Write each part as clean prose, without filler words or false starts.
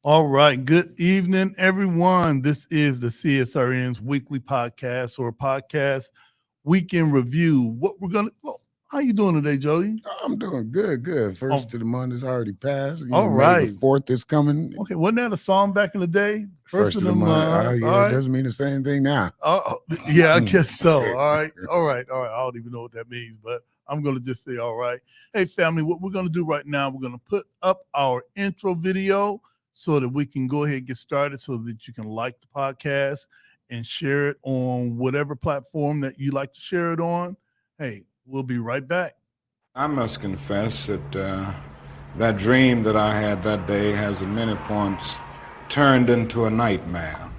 All right. Good evening, everyone. This is the CSRN's weekly podcast or podcast weekend review. How you doing today, Jody? I'm doing good. First of the month is already passed. All May right. the 4th is coming. Okay, wasn't that a song back in the day? First of the month. Yeah, right. It doesn't mean the same thing now. Yeah, I guess so. All right. I don't even know what that means, but I'm going to just say all right. Hey, family, what we're going to do right now, we're going to put up our intro video so that we can go ahead and get started so that you can like the podcast and share it on whatever platform that you like to share it on. Hey, we'll be right back. I must confess that that dream that I had that day has at many points turned into a nightmare.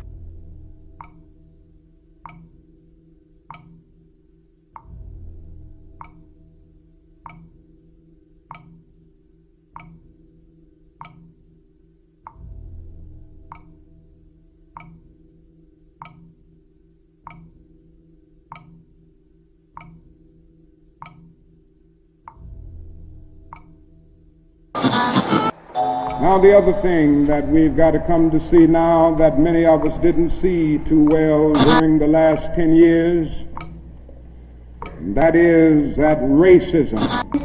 Now, the other thing that we've got to come to see now that many of us didn't see too well during the last 10 years, that is that racism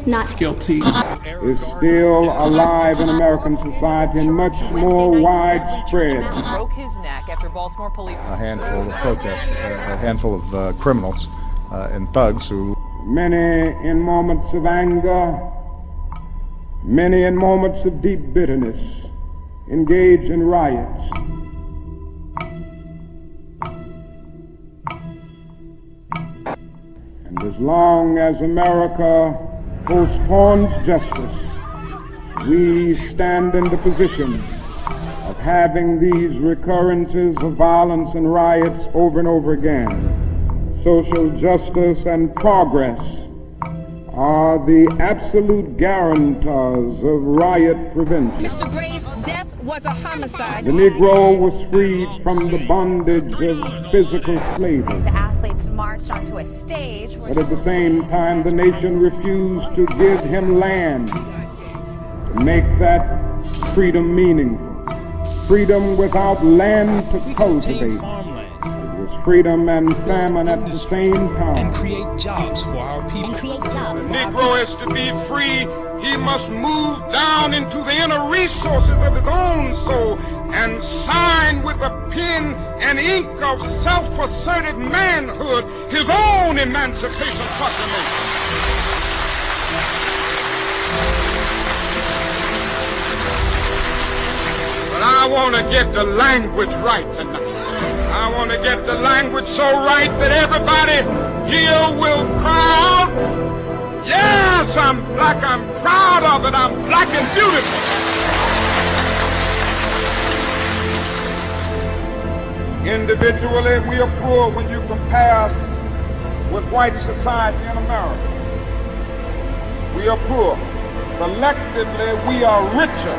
not guilty is still alive in American society and much more widespread. Broke his neck after Baltimore police. A handful of protesters, a handful of criminals and thugs who... Many in moments of anger, many in moments of deep bitterness, engage in riots. And as long as America postpones justice, we stand in the position of having these recurrences of violence and riots over and over again. Social justice and progress are the absolute guarantors of riot prevention. Mr. Gray's death was a homicide. The Negro was freed from the bondage of physical slavery. The athletes marched onto a stage. But at the same time, the nation refused to give him land to make that freedom meaningful. Freedom without land to cultivate. It was freedom and famine at the same time. And create jobs for our people. The Negro is to be free. He must move down into the inner resources of his own soul and sign with a pen and ink of self-assertive manhood his own Emancipation Proclamation. But I want to get the language right tonight. I want to get the language so right that everybody here will cry out, yes, I'm black, I'm proud of it, I'm black and beautiful. Individually, we are poor when you compare us with white society in America. We are poor. Collectively, we are richer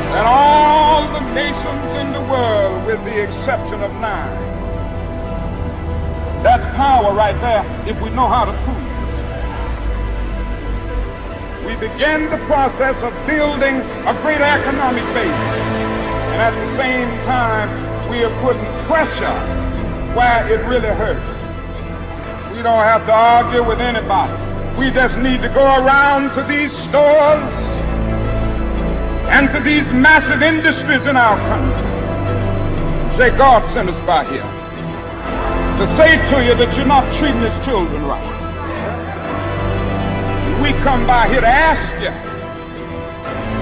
than all the nations in the world with the exception of 9. That's power right there if we know how to prove it. We begin the process of building a greater economic base. And at the same time, we are putting pressure where it really hurts. We don't have to argue with anybody. We just need to go around to these stores and to these massive industries in our country. Say, God sent us by here to say to you that you're not treating his children right. We come by here to ask you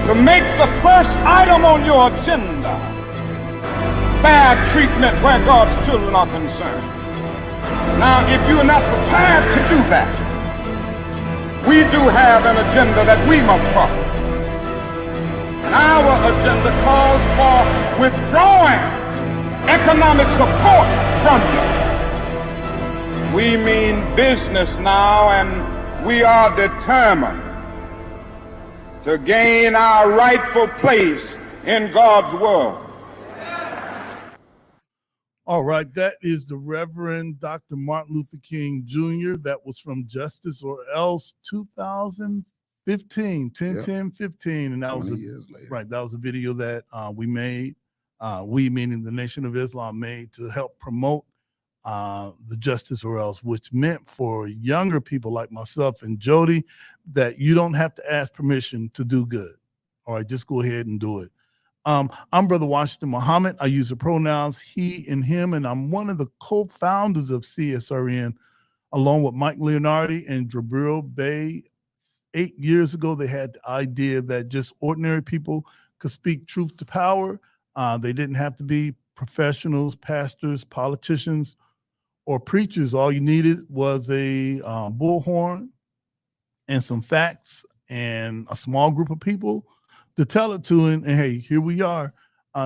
to make the first item on your agenda fair treatment where God's children are concerned. Now, if you're not prepared to do that, we do have an agenda that we must follow. And our agenda calls for withdrawing economic support from you. We mean business now, and we are determined to gain our rightful place in God's world. All right, that is the Reverend Dr. Martin Luther King Jr. That was from Justice or Else 2005. 15, 10, Yep. 10, 15. And that 20 was a, years later. right. That was a video that we made, we meaning the Nation of Islam, made to help promote the justice or else, which meant for younger people like myself and Jody that you don't have to ask permission to do good. All right, just go ahead and do it. I'm Brother Washington Muhammad. I use the pronouns he and him, and I'm one of the co-founders of CSRN, along with Mike Leonardi and Jabril Bey. 8 years ago, they had the idea that just ordinary people could speak truth to power. They didn't have to be professionals, pastors, politicians, or preachers. All you needed was a bullhorn and some facts and a small group of people to tell it to. And hey, here we are.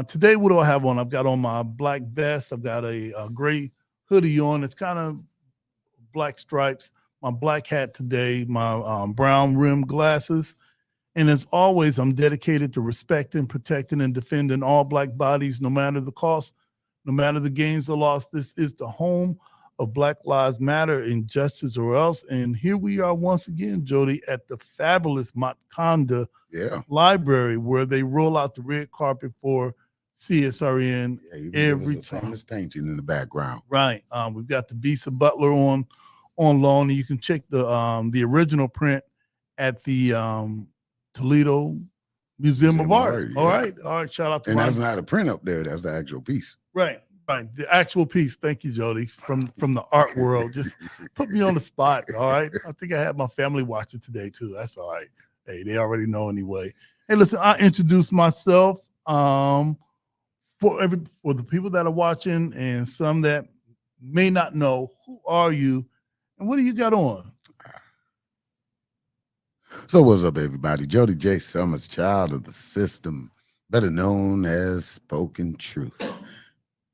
Today, what do I have on? I've got on my black vest. I've got a gray hoodie on. It's kind of black stripes. My black hat today, my brown rim glasses. And as always, I'm dedicated to respecting, protecting, and defending all black bodies, no matter the cost, no matter the gains or loss. This is the home of Black Lives Matter, Injustice or Else. And here we are once again, Jody, at the fabulous Makonda Library, where they roll out the red carpet for CSRN every time. Famous painting in the background. Right. We've got the Bisa Butler on loan, and you can check the original print at the Toledo Museum of Art. Yeah. All right. Shout out to and that's not a print up there. That's the actual piece. Right. The actual piece. Thank you, Jody, from the art world. Just put me on the spot. All right. I think I had my family watching today too. That's all right. Hey, they already know anyway. Hey, listen, I introduced myself for the people that are watching and some that may not know. Who are you and what do you got on? So what's up, everybody? Jody J. Summers, child of the system, better known as Spoken Truth.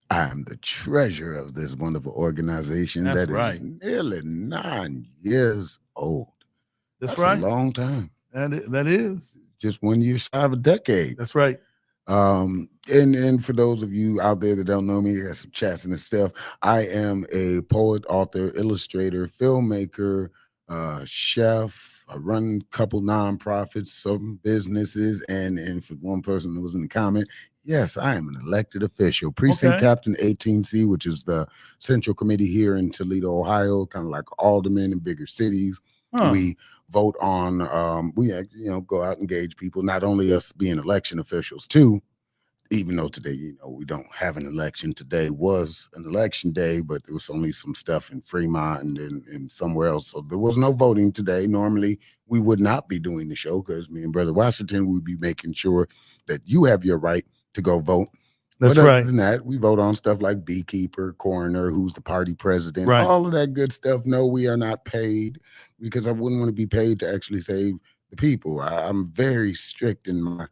I am the treasurer of this wonderful organization that is nearly 9 years old. That's right. A long time. That is. Just 1 year shy of a decade. That's right. And for those of you out there that don't know me, I got some chats and stuff. I am a poet, author, illustrator, filmmaker, chef. I run a couple nonprofits, some businesses, and for one person who was in the comment, yes, I am an elected official. Precinct Captain 18C, which is the central committee here in Toledo, Ohio, kind of like aldermen in bigger cities. We vote on, we go out and engage people, not only us being election officials too, even though today, we don't have an election. Today was an election day, but there was only some stuff in Fremont and somewhere else. So there was no voting today. Normally, we would not be doing the show because me and Brother Washington would be making sure that you have your right to go vote. That's right. Other than that, we vote on stuff like beekeeper, coroner, who's the party president, right. All of that good stuff. No, we are not paid because I wouldn't want to be paid to actually save the people. I'm very strict in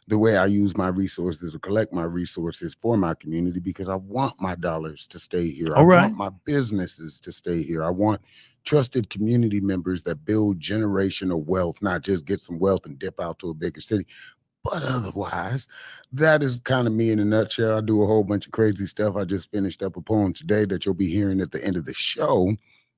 the way I use my resources or collect my resources for my community because I want my dollars to stay here. I want my businesses to stay here. I want trusted community members that build generational wealth, not just get some wealth and dip out to a bigger city. But otherwise, that is kind of me in a nutshell. I do a whole bunch of crazy stuff. I just finished up a poem today that you'll be hearing at the end of the show.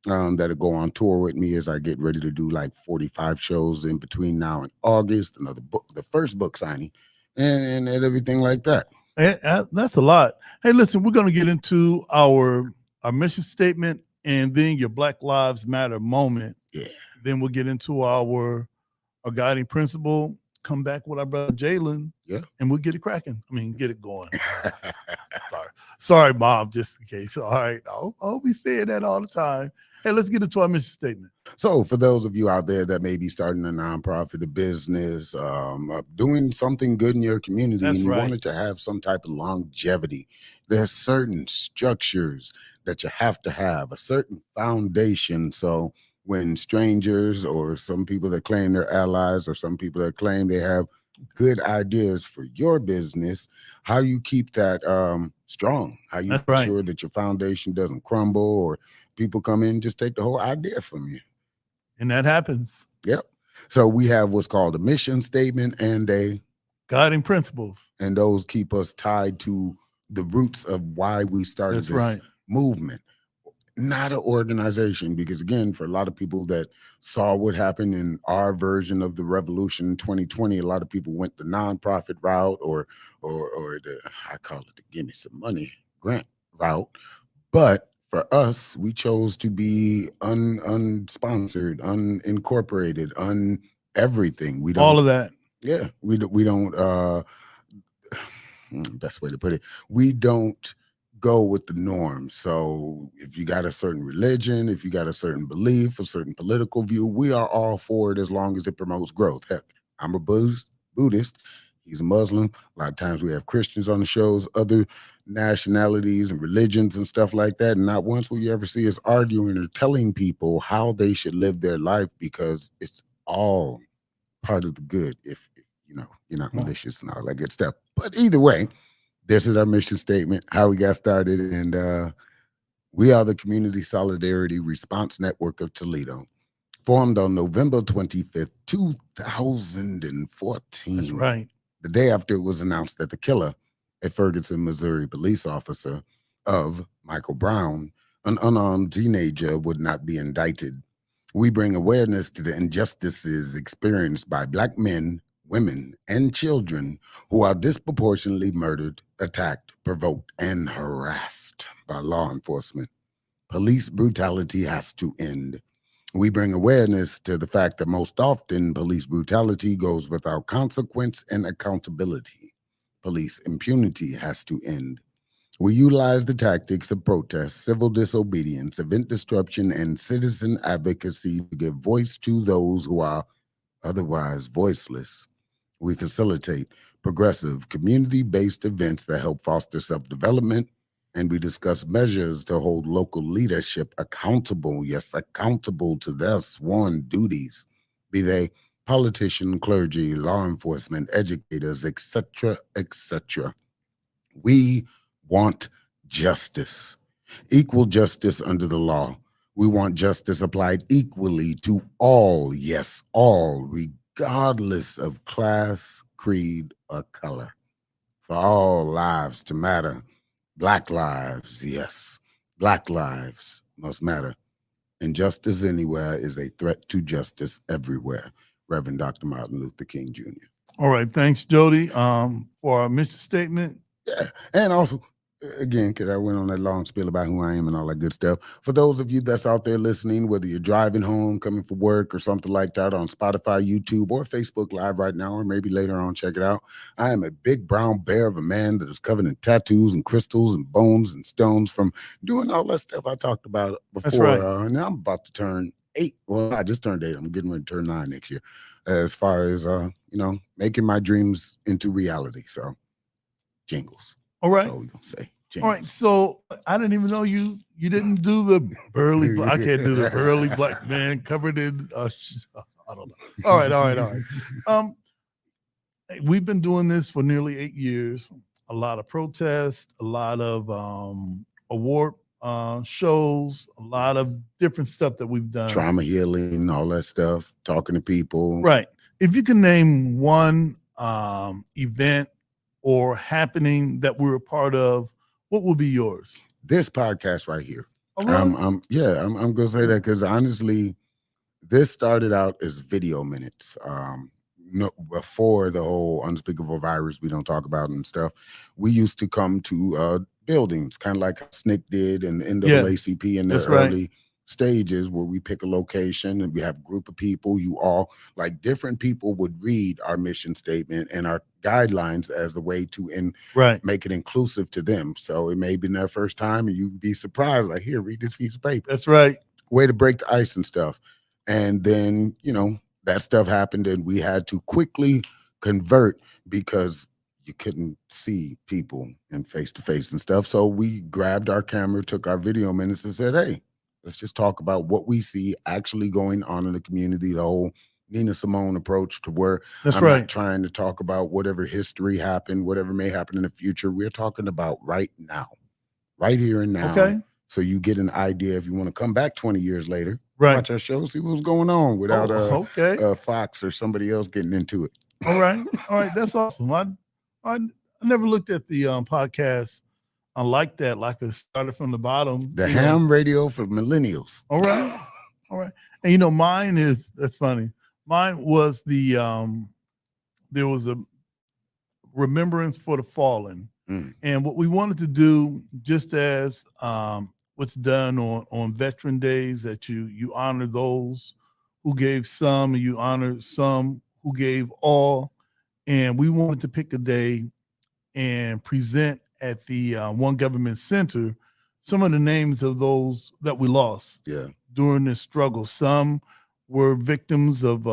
That'll go on tour with me as I get ready to do like 45 shows in between now and August, another book, the first book signing, and everything like that. That's a lot. Hey, listen, we're going to get into our mission statement and then your Black Lives Matter moment. Yeah. Then we'll get into our guiding principle, come back with our brother Jalen, and we'll get it cracking. I mean, get it going. Sorry, Mom, just in case. All right, I'll be saying that all the time. Hey, let's get into our mission statement. So for those of you out there that may be starting a nonprofit, a business, doing something good in your community, and you want it to have some type of longevity, there's certain structures that you have to have, a certain foundation. So when strangers or some people that claim they're allies or some people that claim they have good ideas for your business, how you keep that strong, how you make sure that your foundation doesn't crumble or people come in and just take the whole idea from you. And that happens. Yep. So we have what's called a mission statement and a guiding principles. And those keep us tied to the roots of why we started this movement. not an organization, because again, for a lot of people that saw what happened in our version of the revolution in 2020, a lot of people went the nonprofit route or the, I call it the give me some money grant route. But for us, we chose to be unsponsored, unincorporated, everything. We don't All of that. Yeah, we don't best way to put it, we don't go with the norm. So if you got a certain religion, if you got a certain belief, a certain political view, we are all for it as long as it promotes growth. Heck, I'm a Buddhist. He's a Muslim. A lot of times we have Christians on the shows, other nationalities and religions and stuff like that. And not once will you ever see us arguing or telling people how they should live their life, because it's all part of the good if you know you're not malicious and all that good stuff. But either way, this is our mission statement, how we got started, and we are the Community Solidarity Response Network of Toledo, formed on November 25th, 2014. That's right. The day after it was announced that the killer, a Ferguson, Missouri police officer of Michael Brown, an unarmed teenager, would not be indicted. We bring awareness to the injustices experienced by Black men, women, and children who are disproportionately murdered, attacked, provoked, and harassed by law enforcement. Police brutality has to end. We bring awareness to the fact that most often police brutality goes without consequence and accountability. Police impunity has to end. We utilize the tactics of protest, civil disobedience, event disruption, and citizen advocacy to give voice to those who are otherwise voiceless. We facilitate progressive, community-based events that help foster self-development, and we discuss measures to hold local leadership accountable, yes, accountable to their sworn duties, be they politician, clergy, law enforcement, educators, etc., etc. We want justice, equal justice under the law. We want justice applied equally to all, yes, all, regardless of class, creed, or color. For all lives to matter. Black lives, yes, Black lives must matter. Injustice anywhere is a threat to justice everywhere. Reverend Dr. Martin Luther King Jr. All right. Thanks, Jody, for our mission statement. Yeah, and also, again, because I went on that long spiel about who I am and all that good stuff. For those of you that's out there listening, whether you're driving home, coming from work, or something like that, on Spotify, YouTube, or Facebook Live right now, or maybe later on, check it out. I am a big brown bear of a man that is covered in tattoos and crystals and bones and stones from doing all that stuff I talked about before. That's right. And I'm about to turn 8. Well, I just turned 8. I'm getting ready to turn 9 next year. As far as making my dreams into reality. So, jingles. All right. That's all we gonna say. Jingles. All right. So I didn't even know you didn't do the burly. I can't do the burly black man covered in. I don't know. All right. We've been doing this for nearly 8 years. A lot of protests, a lot of award shows, a lot of different stuff that we've done. Trauma healing, all that stuff, talking to people. Right. If you can name one event or happening that we were part of, what will be yours? This podcast right here. Oh, really? I'm gonna say that because honestly, this started out as video minutes. Before the whole unspeakable virus we don't talk about and stuff, we used to come to buildings, kind of like SNCC did and the NAACP in the early stages, where we pick a location and we have a group of people. You all, like, different people would read our mission statement and our guidelines as a way to make it inclusive to them. So it may have been their first time and you'd be surprised, like, here, read this piece of paper. That's right. Way to break the ice and stuff. And then, that stuff happened and we had to quickly convert because you couldn't see people in face-to-face and stuff. So we grabbed our camera, took our video minutes and said, hey, let's just talk about what we see actually going on in the community, the whole Nina Simone approach to where not trying to talk about whatever history happened, whatever may happen in the future. We're talking about right now, right here and now. Okay. So you get an idea if you want to come back 20 years later, watch our show, see what's going on without Fox or somebody else getting into it. All right. That's awesome. I never looked at the podcast I like that. Like it started from the bottom. The ham radio for millennials. All right. All right. And you know, mine is, that's funny. Mine was the there was a remembrance for the fallen. And what we wanted to do, just as what's done on Veteran Days, that you honor those who gave some, and you honor some who gave all. And we wanted to pick a day and present at the One Government Center some of the names of those that we lost during this struggle. Some were victims of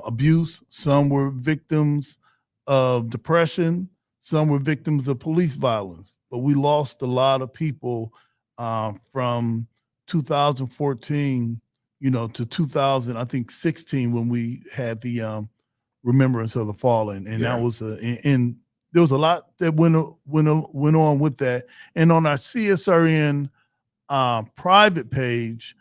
abuse. Some were victims of depression. Some were victims of police violence. But we lost a lot of people from 2014, to 2000, I think 16, when we had the remembrance of the fallen, and that was and there was a lot that went on with that. And on our CSRN private page,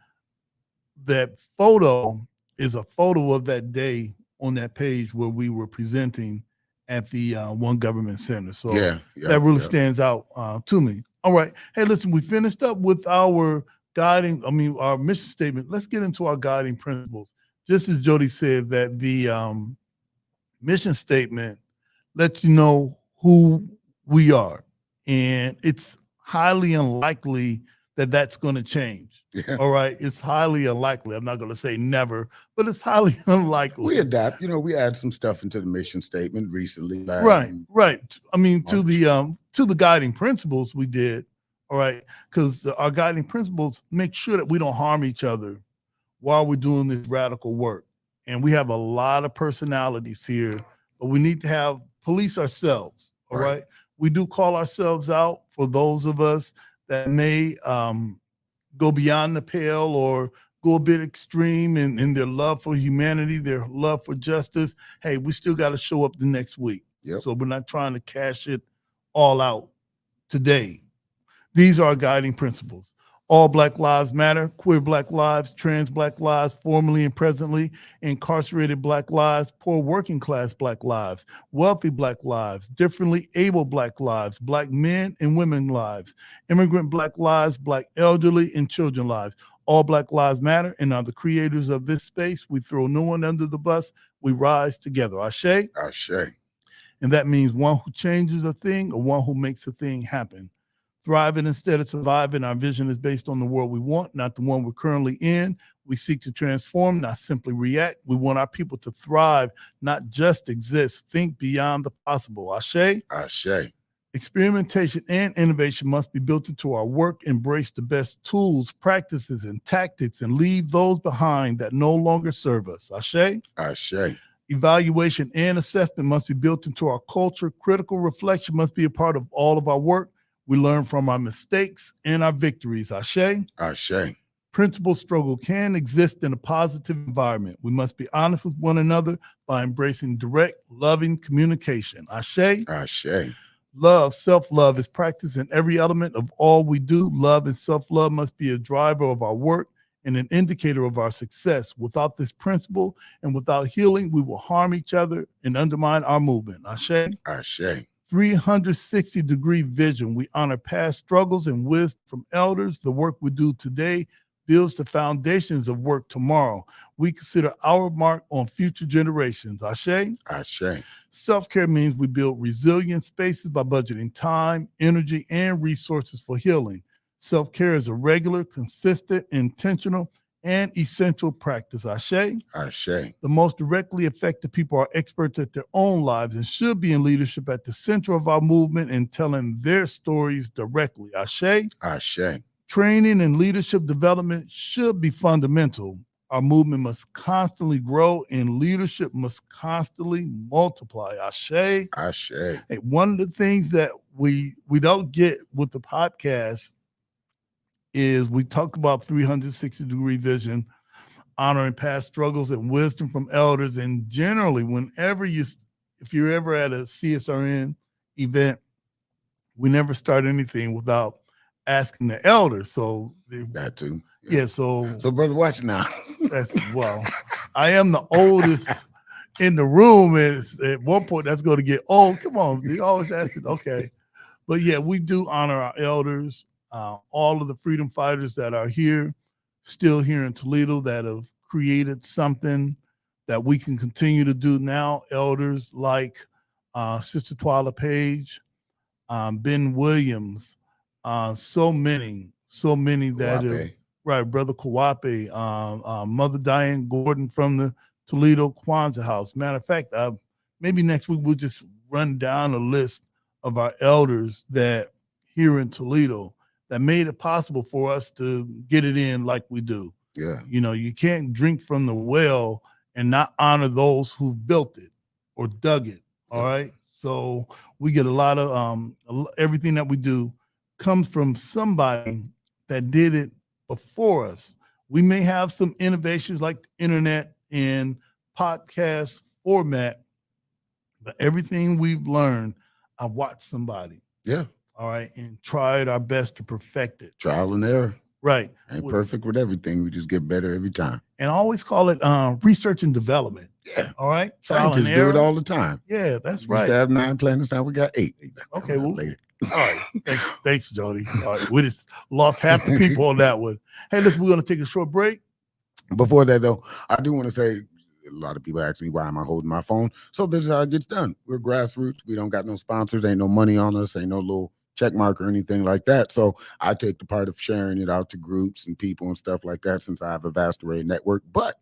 that photo is a photo of that day on that page where we were presenting at the One Government Center. So that really stands out to me. All right. Hey, listen, we finished up with our our mission statement. Let's get into our guiding principles. Just as Jody said, that the mission statement lets you know who we are. And it's highly unlikely that that's going to change. All right. It's highly unlikely. I'm not going to say never, but it's highly unlikely. We adapt. We add some stuff into the mission statement recently. Right. I mean, to the guiding principles we did. All right. Because our guiding principles make sure that we don't harm each other while we're doing this radical work. And we have a lot of personalities here, but we need to police ourselves. All right. We do call ourselves out for those of us that may go beyond the pale or go a bit extreme in their love for humanity, their love for justice. Hey, we still got to show up the next week. So we're not trying to cash it all out today. These are our guiding principles. All Black lives matter. Queer Black lives, trans Black lives, formerly and presently incarcerated Black lives, poor working class Black lives, wealthy Black lives, differently able Black lives, Black men and women lives, immigrant Black lives, Black elderly and children lives. All Black lives matter and are the creators of this space. We throw no one under the bus. We rise together. Ashe? Ashe. And that means one who changes a thing or one who makes a thing happen. Thriving instead of surviving. Our vision is based on the world we want, not the one we're currently in. We seek to transform, not simply react. We want our people to thrive, not just exist. Think beyond the possible. Ashe? Ashe. Experimentation and innovation must be built into our work. Embrace the best tools, practices, and tactics, and leave those behind that no longer serve us. Ashe? Ashe. Evaluation and assessment must be built into our culture. Critical reflection must be a part of all of our work. We learn from our mistakes and our victories. Ashe? Ashe. Principled struggle can exist in a positive environment. We must be honest with one another by embracing direct, loving communication. Ashe? Ashe. Love, self-love is practiced in every element of all we do. Love and self-love must be a driver of our work and an indicator of our success. Without this principle and without healing, we will harm each other and undermine our movement. Ashe? Ashe. 360-degree vision. We honor past struggles and wisdom from elders. The work we do today builds the foundations of work tomorrow. We consider our mark on future generations. Ashe? Ashe. Self-care means we build resilient spaces by budgeting time, energy, and resources for healing. Self-care is a regular, consistent, intentional, and essential practice. Ashe? Ashe. The most directly affected people are experts at their own lives and should be in leadership at the center of our movement and telling their stories directly. Ashe? Ashe. Training and leadership development should be fundamental. Our movement must constantly grow and leadership must constantly multiply. Ashe? Ashe. Hey, one of the things that we don't get with the podcast is we talked about 360-degree vision, honoring past struggles and wisdom from elders. And generally, if you're ever at a CSRN event, we never start anything without asking the elders. So that too. Yeah. So brother, watch now. I am the oldest in the room, and at one point that's going to get old. Come on, you always ask it. Okay. But yeah, we do honor our elders, all of the freedom fighters that are here, still here in Toledo, that have created something that we can continue to do now. Elders like Sister Twyla Page, Ben Williams, so many that have, Guape. right, Brother Kawape, Mother Diane Gordon from the Toledo Kwanzaa House. Matter of fact, maybe next week we'll just run down a list of our elders that here in Toledo that made it possible for us to get it in like we do. Yeah. You know, you can't drink from the well and not honor those who built it or dug it. All right. So we get a lot of everything that we do comes from somebody that did it before us. We may have some innovations like the internet and podcast format, but everything we've learned, I watched somebody. Yeah. All right. And tried our best to perfect it. Trial and error. Right. Ain't perfect with everything. We just get better every time. And I always call it research and development. Yeah. All right. Scientists do it all the time. Yeah, that's We used right. to have 9 planets. Now we got 8. Okay. Well, later. All right. Thanks, Jody. All right. We just lost half the people on that one. Hey, listen, we're going to take a short break. Before that, though, I do want to say, a lot of people ask me, why am I holding my phone? So this is how it gets done. We're grassroots. We don't got no sponsors. Ain't no money on us. Ain't no little check mark or anything like that. So I take the part of sharing it out to groups and people and stuff like that, since I have a vast array network. But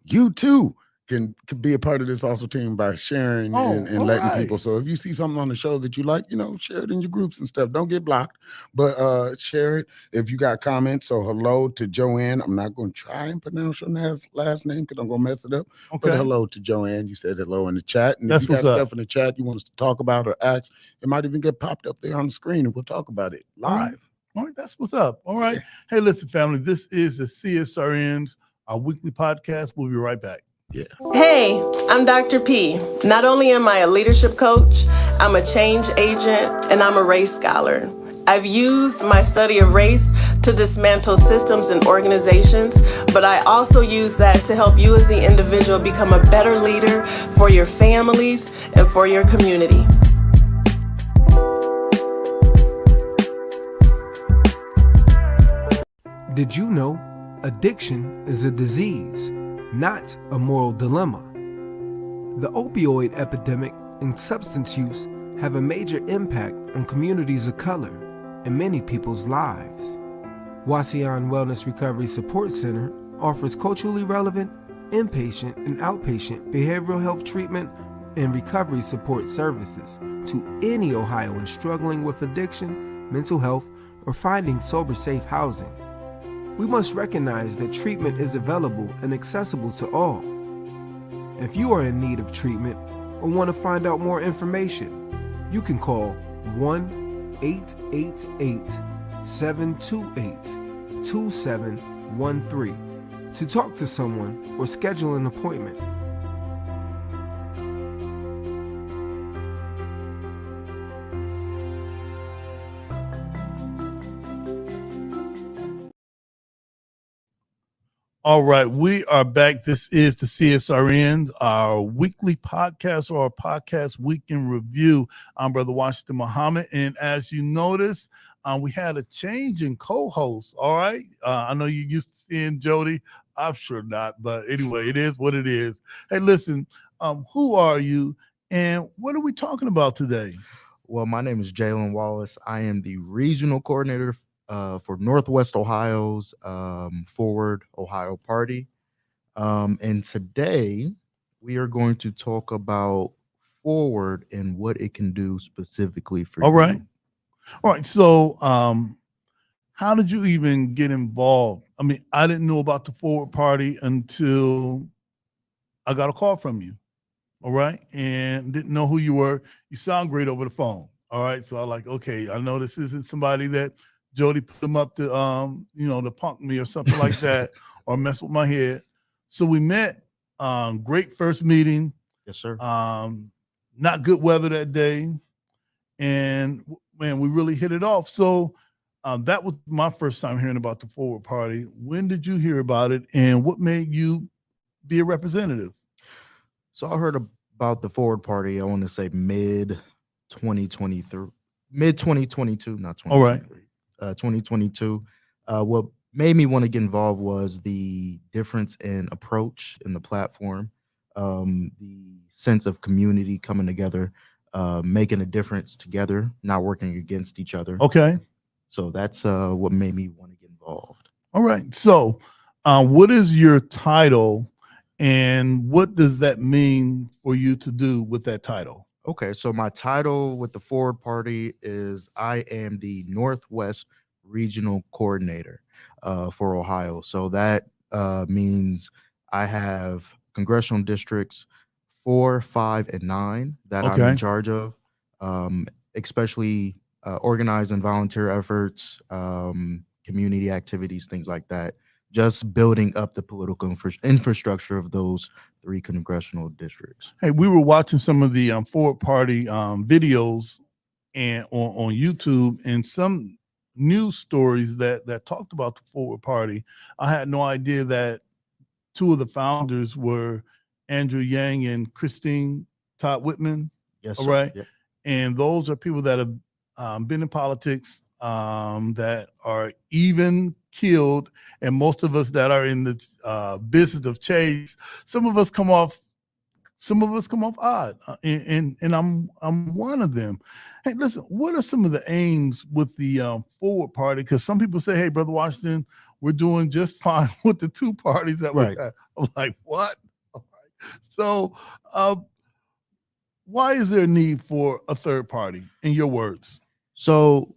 you too can be a part of this also team by sharing and letting people. So if you see something on the show that you like, share it in your groups and stuff. Don't get blocked, but share it. If you got comments, so hello to Joanne. I'm not going to try and pronounce your last name because I'm going to mess it up. Okay. But hello to Joanne. You said hello in the chat. And That's if you got what's up. stuff in the chat you want us to talk about or ask, it might even get popped up there on the screen and we'll talk about it live. All right. That's what's up. All right. Hey, listen, family, this is the CSRN's, our weekly podcast. We'll be right back. Yeah. Hey, I'm Dr. P. Not only am I a leadership coach, I'm a change agent and I'm a race scholar. I've used my study of race to dismantle systems and organizations, but I also use that to help you as the individual become a better leader for your families and for your community. Did you know addiction is a disease, not a moral dilemma? The opioid epidemic and substance use have a major impact on communities of color and many people's lives. Wasion Wellness Recovery Support Center offers culturally relevant inpatient and outpatient behavioral health treatment and recovery support services to any Ohioan struggling with addiction, mental health, or finding sober-safe housing. We must recognize that treatment is available and accessible to all. If you are in need of treatment or want to find out more information, you can call 1-888-728-2713 to talk to someone or schedule an appointment. All right, we are back. This is the CSRN, our weekly podcast or our podcast week in review. I'm Brother Washington Muhammad, and as you notice, we had a change in co-hosts. All right, I know you used to seeing Jody. I'm sure not, but anyway, it is what it is. Hey, listen, who are you, and what are we talking about today? Well, my name is Jalen Wallace. I am the regional coordinator for Northwest Ohio's Forward Ohio Party. And today we are going to talk about Forward and what it can do specifically for you. All right. So how did you even get involved? I mean, I didn't know about the Forward Party until I got a call from you. All right. And didn't know who you were. You sound great over the phone. All right. So I'm like, okay, I know this isn't somebody that Jody put him up to, to punk me or something like that, or mess with my head. So we met. Great first meeting. Yes, sir. Not good weather that day, and man, we really hit it off. So that was my first time hearing about the Forward Party. When did you hear about it, and what made you be a representative? So I heard about the Forward Party, I want to say mid 2023. mid 2022, not All right. 2023. 2022. What made me want to get involved was the difference in approach in the platform, the sense of community coming together, making a difference together, not working against each other. Okay. So that's what made me want to get involved. All right. So, what is your title, and what does that mean for you to do with that title? Okay, so my title with the Forward Party is I am the Northwest Regional Coordinator for Ohio. So that means I have congressional districts 4, 5, and 9 that I'm in Okay. charge of, especially organizing volunteer efforts, community activities, things like that. Just building up the political infrastructure of those 3 congressional districts. Hey, we were watching some of the Forward Party videos and on YouTube, and some news stories that talked about the Forward Party. I had no idea that 2 of the founders were Andrew Yang and Christine Todd Whitman. Yes, All sir. right. Yep. And those are people that have been in politics, that are even killed. And most of us that are in the business of change, some of us come off odd, and I'm one of them. Hey, listen, what are some of the aims with the Forward Party? Because some people say, "Hey, Brother Washington, we're doing just fine with the 2 parties that Right. we have." I'm like, what? All right. So, why is there a need for a third party? In your words. So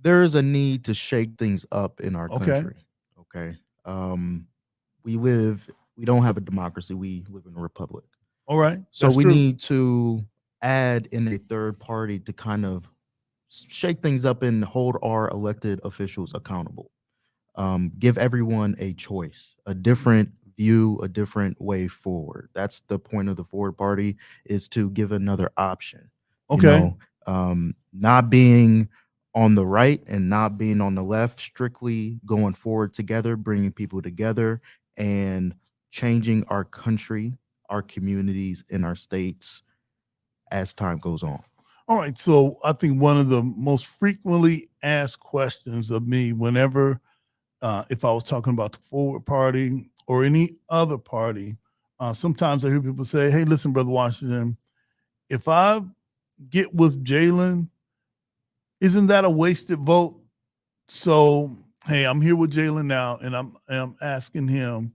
there's a need to shake things up in our Okay. country. Okay. We don't have a democracy. We live in a republic. All right. So That's we true. need to add in a third party to kind of shake things up and hold our elected officials accountable. Give everyone a choice, a different view, a different way forward. That's the point of the Forward Party, is to give another option. Okay. Not being on the right and not being on the left, strictly going forward together, bringing people together and changing our country, our communities, and our states as time goes on. All right. So I think one of the most frequently asked questions of me whenever, if I was talking about the Forward Party or any other party, sometimes I hear people say, "Hey, listen, Brother Washington, if I get with Jalen, isn't that a wasted vote?" So, hey, I'm here with Jalen now, and I'm asking him,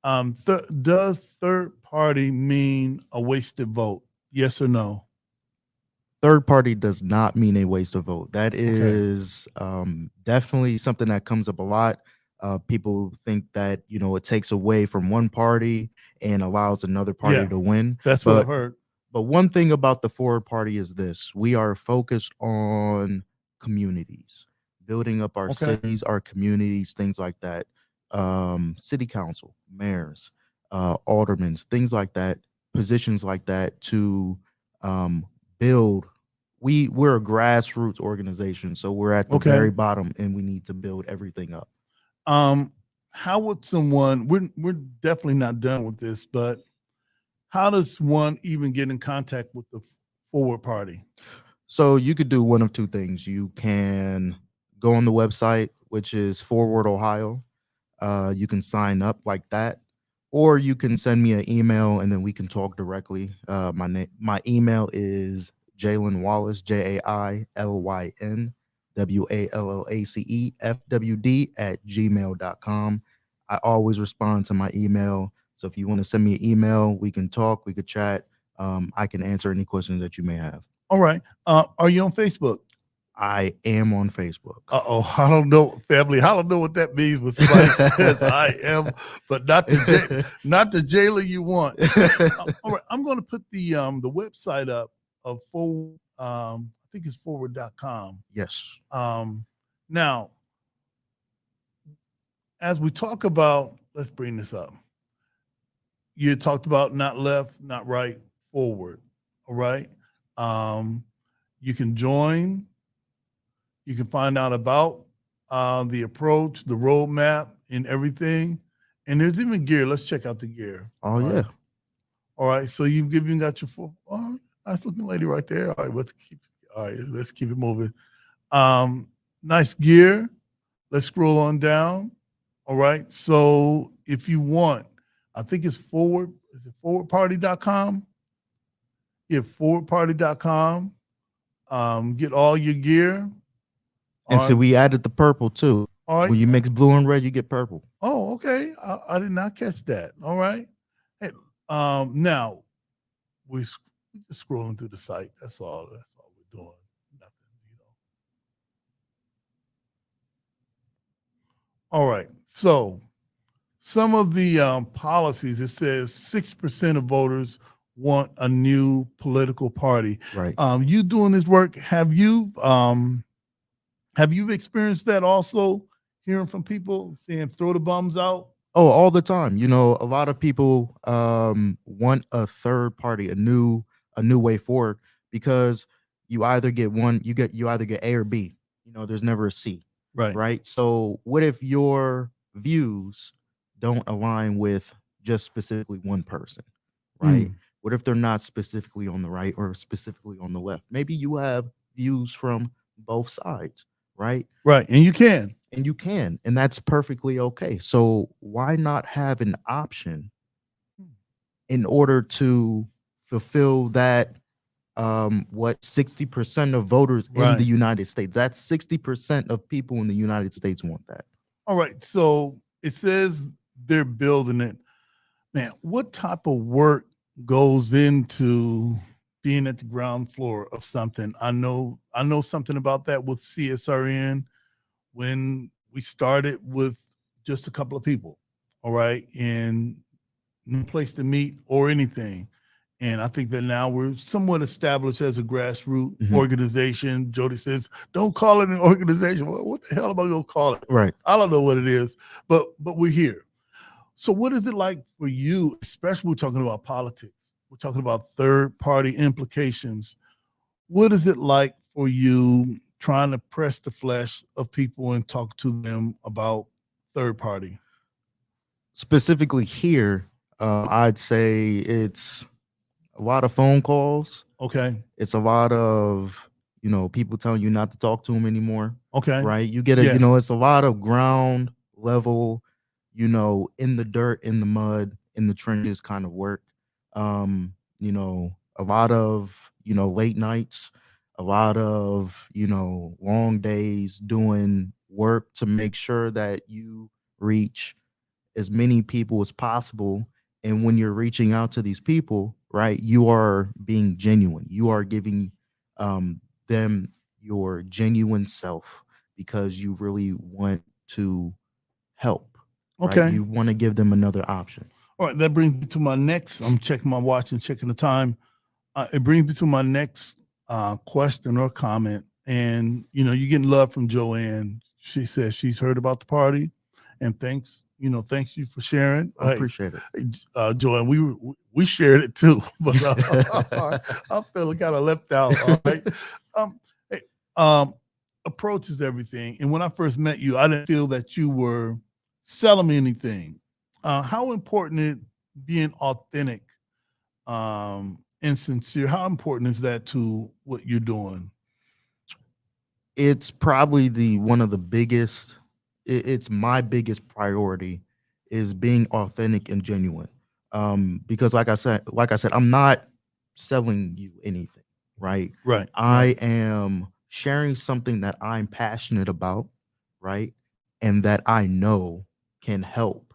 does third party mean a wasted vote? Yes or no? Third party does not mean a waste of vote. That Okay. is definitely something that comes up a lot. People think that it takes away from one party and allows another party Yeah, to win. that's what I've heard. But one thing about the Forward Party is this: we are focused on communities, building up our Okay. cities, our communities, things like that. City council, mayors, aldermen, things like that, positions like that to build. We're a grassroots organization, so we're at the Okay. very bottom, and we need to build everything up. How would someone? We're definitely not done with this, but how does one even get in contact with the Forward Party? So you could do one of 2 things. You can go on the website, which is Forward Ohio. You can sign up like that, or you can send me an email and then we can talk directly. My email is Jalen Wallace, JAILYN WALLACE FWD@gmail.com. I always respond to my email. So if you want to send me an email, we can talk, we could chat. I can answer any questions that you may have. All right. Are you on Facebook? I am on Facebook. I don't know, family. I don't know what that means when somebody says I am, but not the jailer you want. All right, I'm going to put the website up of Forward. I think it's forward.com. Yes. Now, as we talk about, let's bring this up. You talked about not left, not right, forward. All right. You can join. You can find out about the approach, the roadmap, and everything. And there's even gear. Let's check out the gear. Oh, All yeah. right. All right. So you've even got your full. All right. Nice looking lady right there. All right. All right, let's keep it moving. Nice gear. Let's scroll on down. All right. So if you want, I think it's forward. Is it forwardparty.com? Yeah, forwardparty.com. Get all your gear. And so On- we added the purple too. all right. When you mix blue and red, you get purple. Oh, okay. I did not catch that. All right. Hey, now we're just scrolling through the site. That's all. That's all we're doing. Nothing, you know. All right. So some of the policies, it says 6% of voters want a new political party. Right. You doing this work, have you experienced that also? Hearing from people saying throw the bums out? Oh, all the time. You know, a lot of people want a third party, a new way forward, because you either get A or B. You know, there's never a C. Right. Right. So what if your views don't align with just specifically one person? Right. What if they're not specifically on the right or specifically on the left? Maybe you have views from both sides, right? Right. And you can. And that's perfectly okay. So why not have an option in order to fulfill that what 60% of voters in the United States, that's 60% of people in the United States want that. All right. So it says they're building it. Man, what type of work goes into being at the ground floor of something? I know something about that with CSRN when we started with just a couple of people, all right, and no place to meet or anything. And I think that now we're somewhat established as a grassroots organization. Jody says, don't call it an organization. Well, what the hell am I going to call it? Right. I don't know what it is, but we're here. So what is it like for you, especially we're talking about politics, we're talking about third party implications. What is it like for you trying to press the flesh of people and talk to them about third party? Specifically here, I'd say it's a lot of phone calls. Okay. It's a lot of, you know, people telling you not to talk to them anymore. Okay. Right. You get you know, it's a lot of ground level, you know, in the dirt, in the mud, in the trenches kind of work. You know, a lot of, you know, late nights, a lot of, you know, long days doing work to make sure that you reach as many people as possible. And when you're reaching out to these people, right, you are being genuine. You are giving them your genuine self because you really want to help. Okay. Right? You want to give them another option. All right. That brings me to my next. I'm checking my watch and checking the time. It brings me to my next question or comment. And, you know, you're getting love from Joanne. She says she's heard about the party and thanks you for sharing. I appreciate it. Joanne, we shared it too, but I feel kind of left out. All right. Approach is everything. And when I first met you, I didn't feel that you were selling me anything. How important is being authentic and sincere? How important is that to what you're doing? It's probably one of the biggest. It's my biggest priority is being authentic and genuine. Because like I said, I'm not selling you anything, right? Right. I am sharing something that I'm passionate about, right? And that I know can help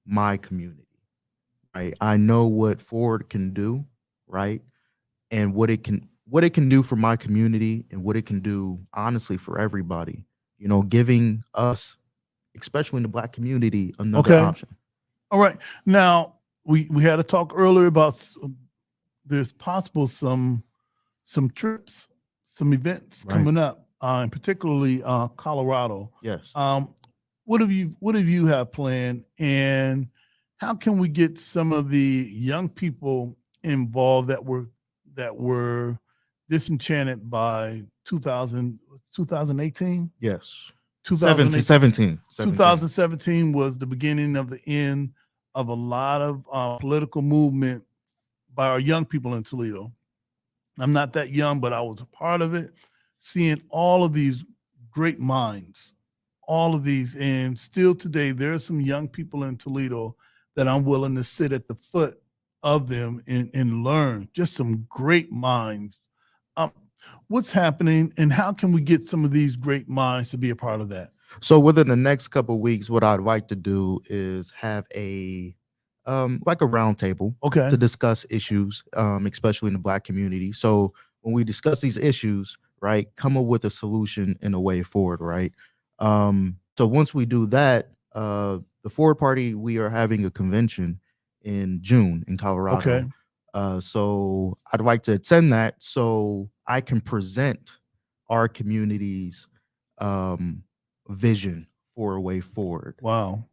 my community, right? I know what Ford can do, right? And what it can do for my community and what it can do honestly for everybody, you know, giving us, especially in the Black community, another option. All right. Now we had a talk earlier about there's possible some trips, some events coming up, and particularly Colorado. Yes. What have you have planned, and how can we get some of the young people involved that were disenchanted by 2018? Yes. 2017 was the beginning of the end of a lot of political movement by our young people in Toledo. I'm not that young, but I was a part of it, seeing all of these great minds, all of these. And still today, there are some young people in Toledo that I'm willing to sit at the foot of them and learn. Just some great minds. What's happening and how can we get some of these great minds to be a part of that? So within the next couple of weeks, what I'd like to do is have a like a roundtable to discuss issues, especially in the Black community. So when we discuss these issues, right, come up with a solution and a way forward, right? So once we do that, the Forward Party, we are having a convention in June in Colorado. So I'd like to attend that so I can present our community's vision for a way forward. Wow.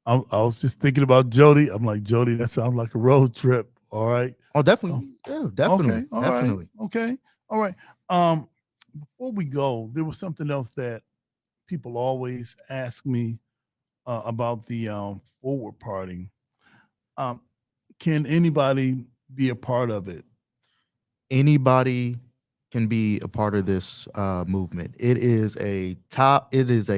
I was just thinking about Jody. I'm like, Jody, that sounds like a road trip. All right. Oh, definitely. Yeah, definitely. Okay. Definitely. Right. Okay. All right. Before we go, there was something else that people always ask me about the Forward Party. Can anybody be a part of it? Anybody can be a part of this movement. It is a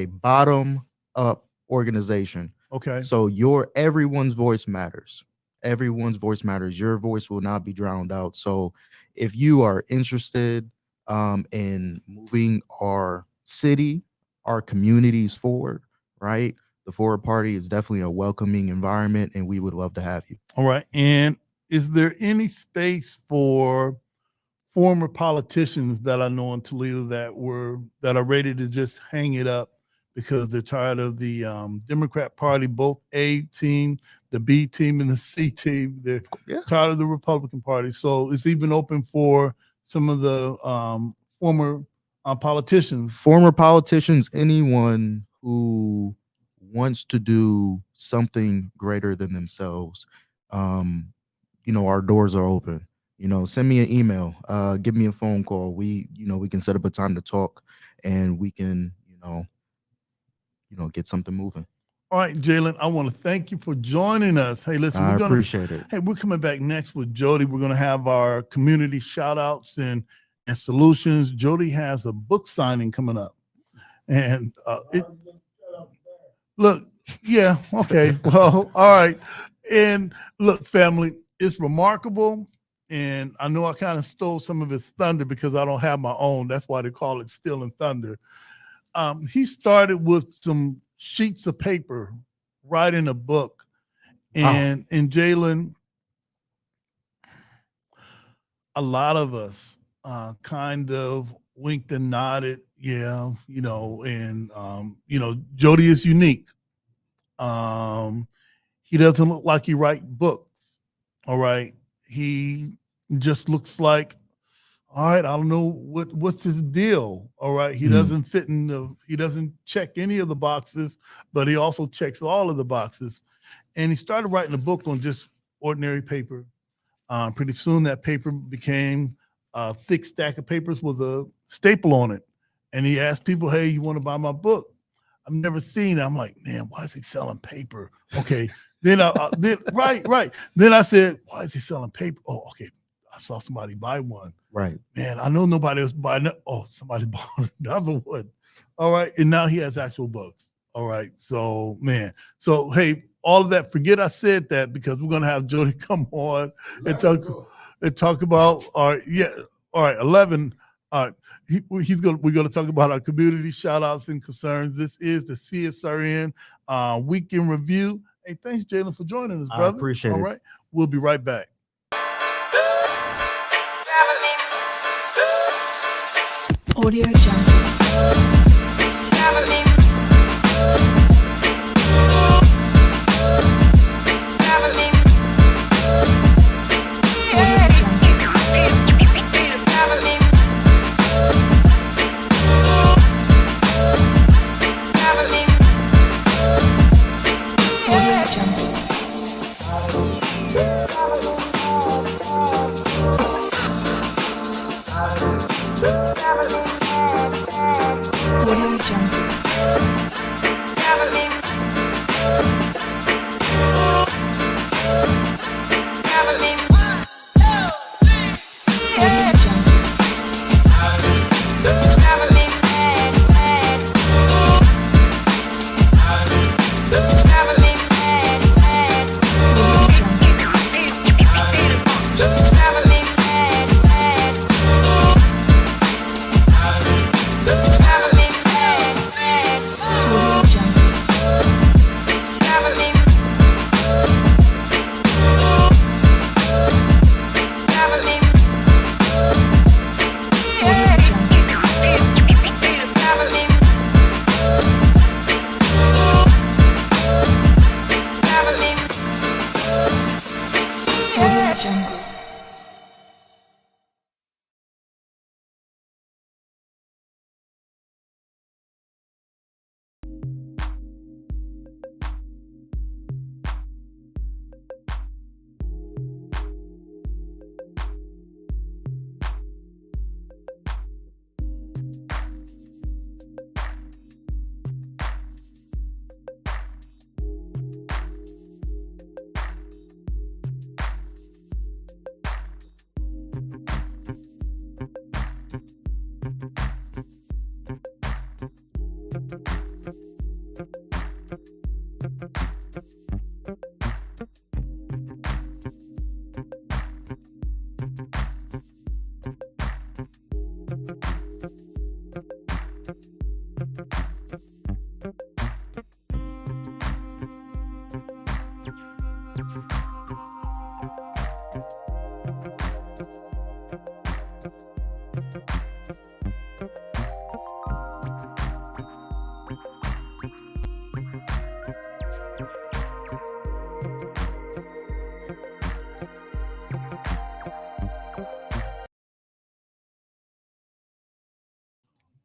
bottom up organization. Okay. So everyone's voice matters. Everyone's voice matters. Your voice will not be drowned out. So if you are interested in moving our city, our communities forward, right? The Forward Party is definitely a welcoming environment, and we would love to have you. All right. And is there any space for former politicians that I know in Toledo that are ready to just hang it up because they're tired of the Democrat Party, both A team, the B team, and the C team? They're tired of the Republican Party. So it's even open for some of the former politicians. Former politicians, anyone who wants to do something greater than themselves. Our doors are open. Send me an email, give me a phone call. We can set up a time to talk, and we can, get something moving. All right, Jalen, I want to thank you for joining us. Hey, listen, I appreciate it. Hey, we're coming back next with Jody. We're going to have our community shout outs and solutions. Jody has a book signing coming up. And look, yeah, okay. Well, all right. And look, family, it's remarkable. And I know I kind of stole some of his thunder because I don't have my own. That's why they call it Stealing Thunder. He started with some sheets of paper, writing a book. And Jalen, a lot of us kind of winked and nodded. Yeah, and Jody is unique. He doesn't look like he writes books. All right. He just looks like, all right, I don't know what's his deal. All right. He doesn't fit he doesn't check any of the boxes, but he also checks all of the boxes. And he started writing a book on just ordinary paper. Pretty soon that paper became a thick stack of papers with a staple on it. And he asked people, hey, you want to buy my book? I've never seen it. I'm like, man, why is he selling paper? Okay. Then right. Then I said, why is he selling paper? Oh, okay. I saw somebody buy one. Right. Man, I know nobody else buying it. Oh, somebody bought another one. All right. And now he has actual books. All right. So, man. So, hey, all of that, forget I said that because we're going to have Jody come on and talk about our, all right, 11. All right. We're going to talk about our community shout outs and concerns. This is the CSRN Weekend Review. Hey, thanks, Jalen, for joining us, brother. I appreciate it. All right. We'll be right back. Audio Jungle. Audio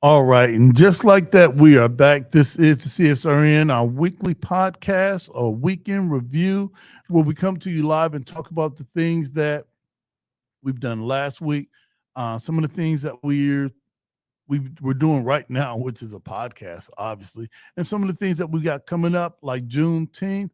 All right. And just like that, we are back. This is the CSRN, our weekly podcast or weekend review, where we come to you live and talk about the things that we've done last week, some of the things that we're doing right now, which is a podcast, obviously, and some of the things that we got coming up, like Juneteenth.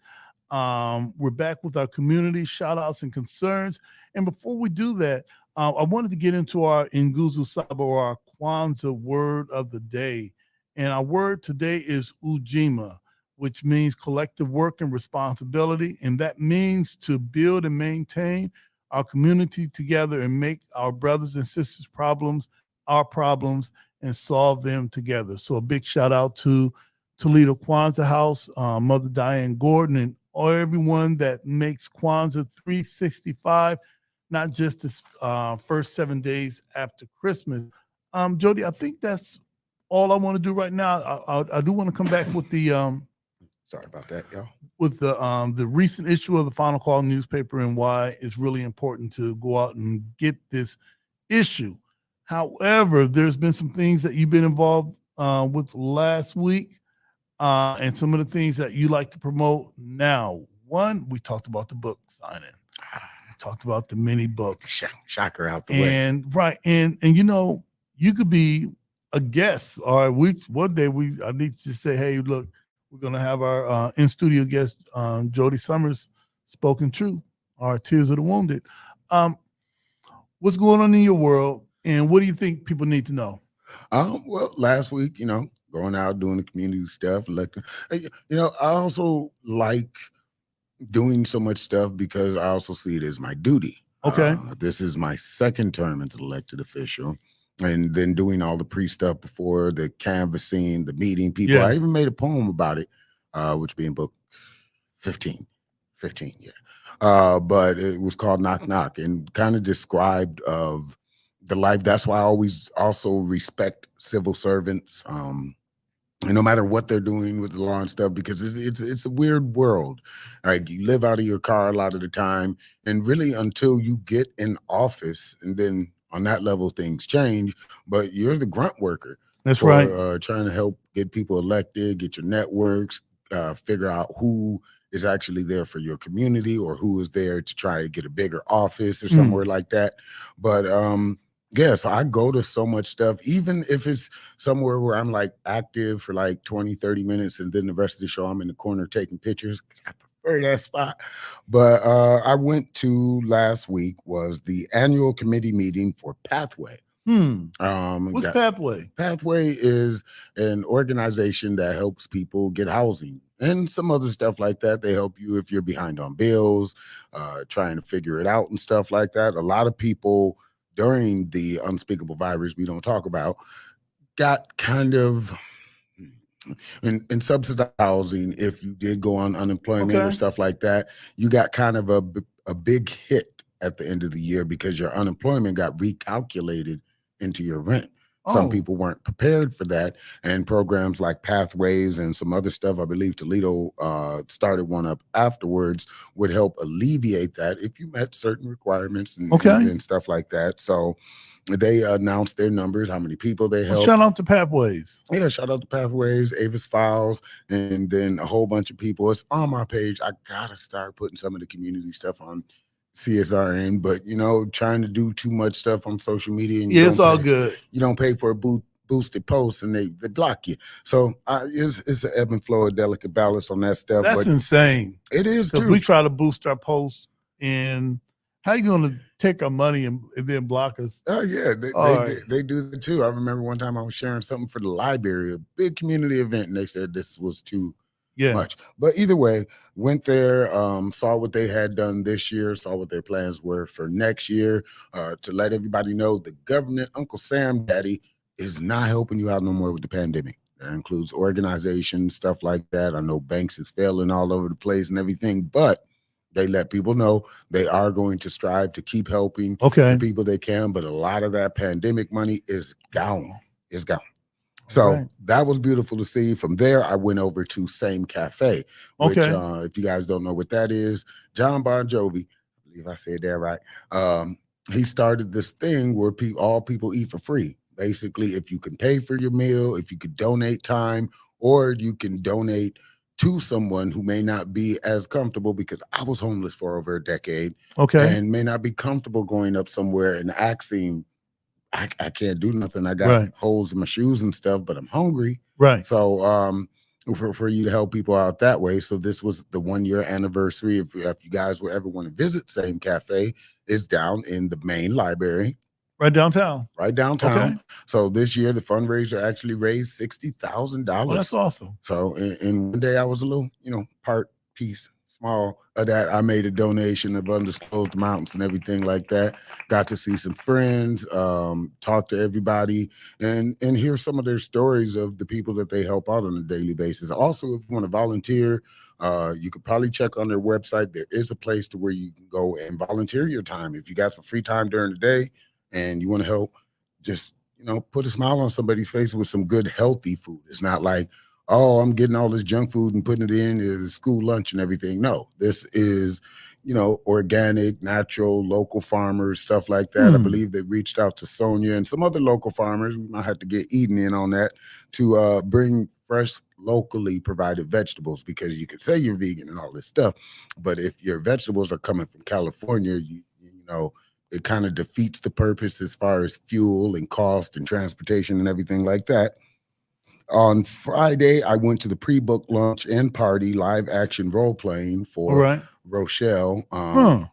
We're back with our community shout outs and concerns. And before we do that, I wanted to get into our Nguzu Saba, or our Kwanzaa word of the day. And our word today is Ujima, which means collective work and responsibility. And that means to build and maintain our community together and make our brothers and sisters' problems our problems and solve them together. So a big shout out to Toledo Kwanzaa House, Mother Diane Gordon, and everyone that makes Kwanzaa 365, not just this first 7 days after Christmas. Jody, I think that's all I want to do right now. I do want to come back with the sorry about that, y'all. With the recent issue of the Final Call newspaper and why it's really important to go out and get this issue. However, there's been some things that you've been involved with last week, and some of the things that you like to promote now. One, we talked about the book signing. We talked about the mini book. Shocker out the way. And right, and you know, you could be a guest, or one day I need to just say, hey, look, we're gonna have our in studio guest, Jody Summers, Spoken Truth, our Tears of the Wounded. What's going on in your world, and what do you think people need to know? Well, last week, going out doing the community stuff, electing. I also like doing so much stuff because I also see it as my duty. Okay. This is my second term as an elected official, and then doing all the pre-stuff before the canvassing, the meeting people. Yeah. I even made a poem about it, which being book 15, yeah. But it was called Knock Knock, and kind of described of the life. That's why I always also respect civil servants. And no matter what they're doing with the law and stuff, because it's a weird world. Like, you live out of your car a lot of the time, and really until you get in office, and then on that level things change. But you're the grunt worker. That's right. Trying to help get people elected, get your networks, figure out who is actually there for your community, or who is there to try to get a bigger office or somewhere like that. But yeah, so I go to so much stuff, even if it's somewhere where I'm like active for like 20, 30 minutes, and then the rest of the show I'm in the corner taking pictures. I prefer that spot. But I went to last week was the annual committee meeting for Pathway. What's Pathway? Pathway is an organization that helps people get housing and some other stuff like that. They help you if you're behind on bills, trying to figure it out and stuff like that. A lot of people during the unspeakable virus we don't talk about got kind of in subsidized housing. If you did go on unemployment or stuff like that, you got kind of a big hit at the end of the year because your unemployment got recalculated into your rent. Some people weren't prepared for that, and programs like Pathways and some other stuff, I believe Toledo started one up afterwards, would help alleviate that if you met certain requirements and stuff like that. So they announced their numbers, how many people they helped. Shout out to Pathways. Yeah, shout out to Pathways, Avis Files, and then a whole bunch of people. It's on my page. I gotta start putting some of the community stuff on CSRN, but trying to do too much stuff on social media, and it's all good. You don't pay for a boosted post, and they block you. So it's an ebb and flow, a delicate balance on that stuff. That's insane. It is too. We try to boost our posts, and how you going to take our money and then block us? Oh yeah, they do that too. I remember one time I was sharing something for the library, a big community event, and they said this was too much. But either way, went there, saw what they had done this year, saw what their plans were for next year, to let everybody know the government, Uncle Sam Daddy, is not helping you out no more with the pandemic. That includes organizations, stuff like that. I know banks is failing all over the place and everything, but They let people know they are going to strive to keep helping Okay. the people they can, but a lot of that pandemic money is gone. It's gone. All So right. that was beautiful to see. From there, I went over to Same Cafe, which, Okay. if you guys don't know what that is, John Bon Jovi, I believe I said that right. He started this thing where all people eat for free. Basically, if you can pay for your meal, if you could donate time, or you can donate to someone who may not be as comfortable, because I was homeless for over a decade Okay. and may not be comfortable going up somewhere and asking, I can't do nothing. I got Right. holes in my shoes and stuff, but I'm hungry. Right. So for you to help people out that way. So this was the 1 year anniversary. If you guys would ever want to visit Same Cafe, it's down in the main library. Right downtown. Right downtown. Okay. So this year the fundraiser actually raised $60,000. Oh, that's awesome. So in one day I was a little, part piece small of that. I made a donation of undisclosed amounts and everything like that. Got to see some friends, talk to everybody, and hear some of their stories of the people that they help out on a daily basis. Also, if you want to volunteer, you could probably check on their website. There is a place to where you can go and volunteer your time. If you got some free time during the day and you want to help, just put a smile on somebody's face with some good, healthy food. It's not like, oh, I'm getting all this junk food and putting it in school lunch and everything. No, this is, organic, natural, local farmers, stuff like that. I believe they reached out to Sonia and some other local farmers. We might have to get Eden in on that to bring fresh, locally provided vegetables, because you could say you're vegan and all this stuff, but if your vegetables are coming from California, you know, it kind of defeats the purpose as far as fuel and cost and transportation and everything like that. On Friday, I went to the pre-book lunch and party live action role playing All for right. Rochelle, Huh.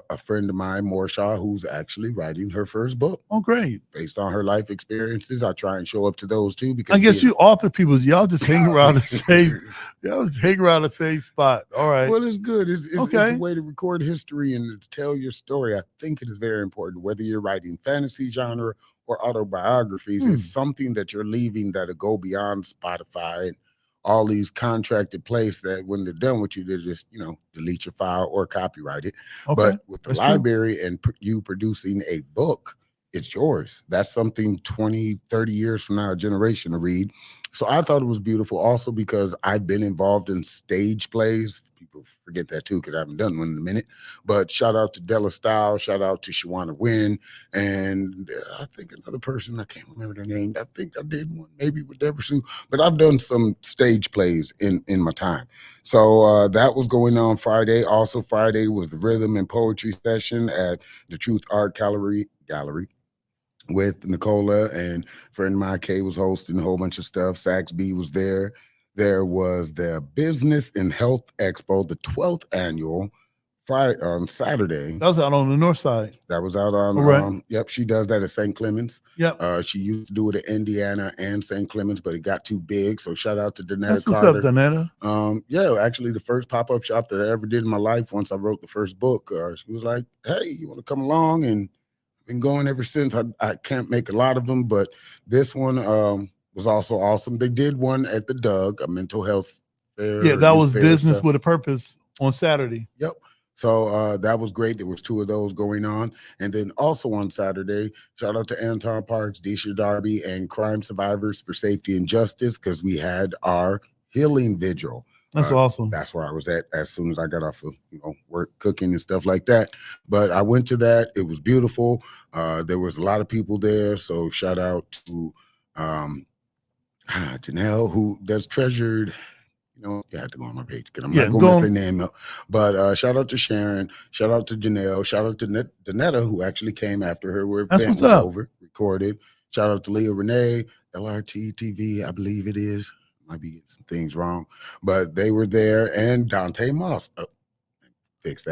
a friend of mine, Morshaw, who's actually writing her first book Oh, great. based on her life experiences. I try and show up to those too, because I guess you author people, y'all just hang around y'all just hang around the same spot. All right. Well, it's good. It's Okay. a way to record history and to tell your story. I think it is very important, whether you're writing fantasy genre or autobiographies. It's something that you're leaving that'll go beyond Spotify and all these contracted places that when they're done with you, they just, delete your file or copyright it. Okay. But with the That's true. library and you producing a book, it's yours. That's something 20, 30 years from now, a generation to read. So I thought it was beautiful also because I've been involved in stage plays. People forget that too, because I haven't done one in a minute. But shout out to Della Style, shout out to Shawana Wynn, and I think another person, I can't remember their name. I think I did one maybe with Deborah Sue, but I've done some stage plays in my time. So that was going on Friday. Also Friday was the rhythm and poetry session at the Truth Art Gallery with Nicola, and friend of mine Kay was hosting a whole bunch of stuff. Sax B was there. There was the Business and Health Expo, the 12th annual, Friday on Saturday. That was out on the north side. That was out on All right. yep, she does that at St. Clements. Yep. She used to do it at Indiana and St. Clements, but it got too big. So shout out to Danetta That's what's Carter. up, Danetta. Yeah, actually the first pop-up shop that I ever did in my life once I wrote the first book. She was like, hey, you want to come along? And been going ever since. I can't make a lot of them, but this one was also awesome. They did one at the Doug, a mental health fair. Yeah, that was fair Business stuff. with a Purpose on Saturday. Yep. So that was great. There was 2 of those going on. And then also on Saturday, shout out to Anton Parks, Disha Darby, and Crime Survivors for Safety and Justice, because we had our healing vigil. That's awesome. That's where I was at as soon as I got off of work, cooking and stuff like that. But I went to that. It was beautiful. There was a lot of people there. So shout out to Janelle, who does Treasured. You have to go on my page because I'm not going to mess their name up. But shout out to Sharon. Shout out to Janelle. Shout out to Danetta, who actually came after her. Where event was over, recorded. Shout out to Leah Renee, LRT TV, I believe it is. Might be getting some things wrong, but they were there. And Dante Moss. Fix that.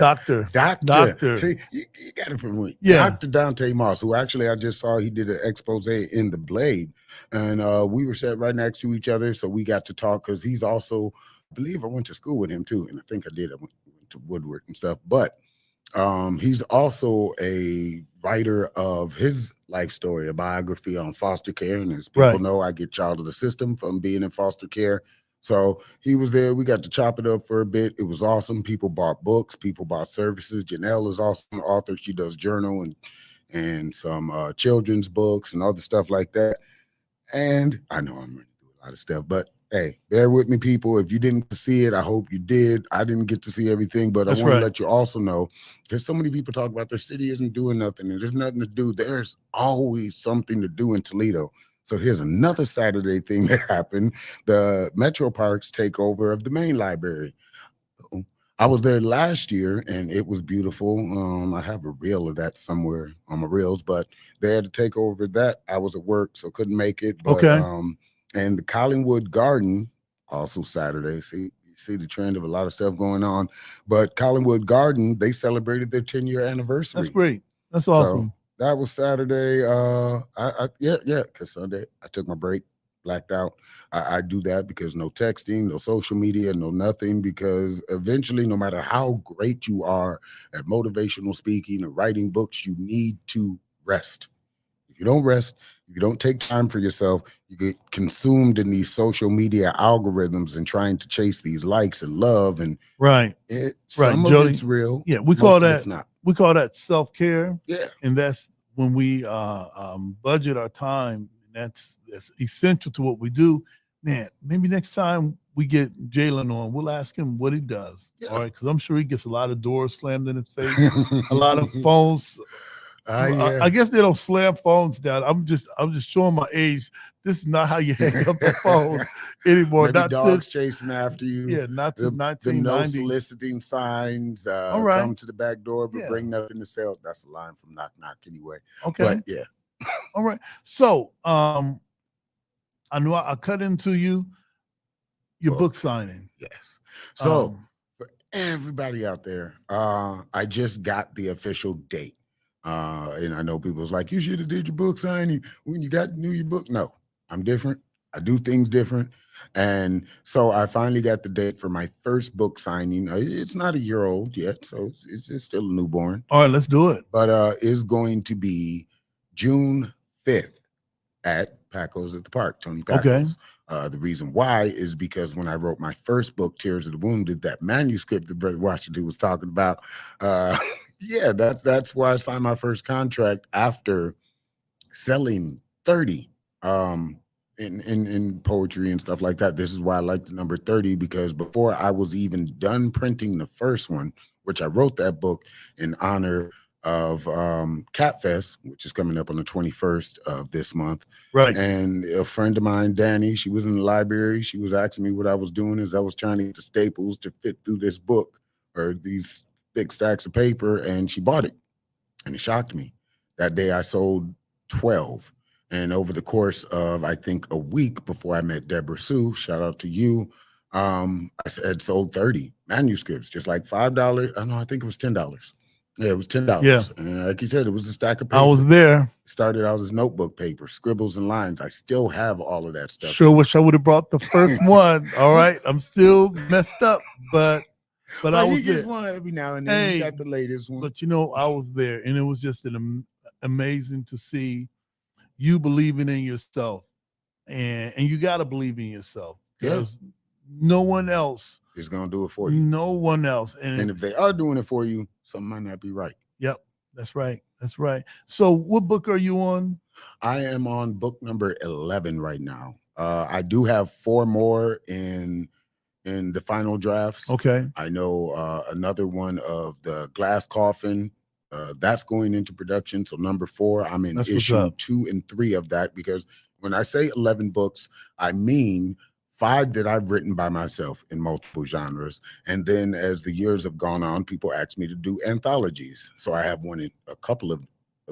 Doctor. See, you got it from me. Yeah. Dr. Dante Moss, who actually I just saw, he did an expose in the Blade. And we were sat right next to each other. So we got to talk because he's also, I believe I went to school with him too. And I think I did. I went to Woodward and stuff. But he's also a writer of his life story, a biography on foster care. And as people know, I get child of the system from being in foster care. So he was there. We got to chop it up for a bit. It was awesome. People bought books. People bought services. Janelle is also an author. She does journal and some children's books and other stuff like that. And I know I'm running through a lot of stuff, but hey, bear with me, people. If you didn't see it, I hope you did. I didn't get to see everything, but I want to let you also know, because so many people talk about their city isn't doing nothing and there's nothing to do. There's always something to do in Toledo. So here's another Saturday thing that happened. The Metro Parks takeover of the main library. I was there last year and it was beautiful. I have a reel of that somewhere on my reels, but they had to take over that. I was at work, so couldn't make it. But and the Collingwood Garden, also Saturday. See the trend of a lot of stuff going on. But Collingwood Garden, they celebrated their 10-year anniversary. That's great. That's awesome. So that was Saturday. Because Sunday I took my break. Blacked out. I do that because no texting, no social media, no nothing, because eventually, no matter how great you are at motivational speaking or writing books, you need to rest. If you don't rest, if you don't take time for yourself, you get consumed in these social media algorithms and trying to chase these likes and love. And some of it's real. Yeah, we call that self-care. Yeah. And that's when we budget our time. That's essential to what we do. Man, maybe next time we get Jalen on, we'll ask him what he does. Yeah. All right, because I'm sure he gets a lot of doors slammed in his face, a lot of phones. I guess they don't slam phones down. I'm just showing my age. This is not how you hang up the phone anymore. Maybe not dogs chasing after you. Yeah, not since 1990. No soliciting signs. All right. Come to the back door, but bring nothing to sell. That's a line from Knock Knock anyway. Okay. But yeah. All right. So I know I cut into your book signing. Yes. So for everybody out there, I just got the official date. And I know people's like, you should have did your book signing when you knew your book. No, I'm different. I do things different. And so I finally got the date for my first book signing. It's not a year old yet, so it's still a newborn. All right, let's do it. But it's going to be June 5th at Paco's at the Park, Tony Paco's. Okay. The reason why is because when I wrote my first book, Tears of the Wounded, that manuscript that Brother Washington was talking about, that's why I signed my first contract after selling 30 in poetry and stuff like that. This is why I like the number 30, because before I was even done printing the first one, which I wrote that book in honor of Cat Fest, which is coming up on the 21st of this month. Right. And a friend of mine, Danny, she was in the library. She was asking me what I was doing as I was trying to get the staples to fit through this book or these thick stacks of paper, and she bought it. And it shocked me. That day I sold 12. And over the course of, I think, a week before I met Deborah Sue, shout out to you, I had sold 30 manuscripts, just like $5. I think it was $10. Yeah, it was $10. Yeah. And like you said, it was a stack of paper. I was there. Started out as notebook paper, scribbles and lines. I still have all of that stuff. Sure wish I would have brought the first one. All right. I'm still messed up, but I was there. One every now and then. You got the latest one. But I was there, and it was just amazing to see you believing in yourself. And you got to believe in yourself, because no one else is going to do it for you. No one else. And if they are doing it for you, something might not be right. Yep. That's right. That's right. So what book are you on? I am on book number 11 right now. I do have 4 more in the final drafts. Okay. I know another one of the Glass Coffin. That's going into production. So number 4, I'm in issue 2 and 3 of that, because when I say 11 books, I mean 5 that I've written by myself in multiple genres. And then as the years have gone on, people ask me to do anthologies. So I have a couple of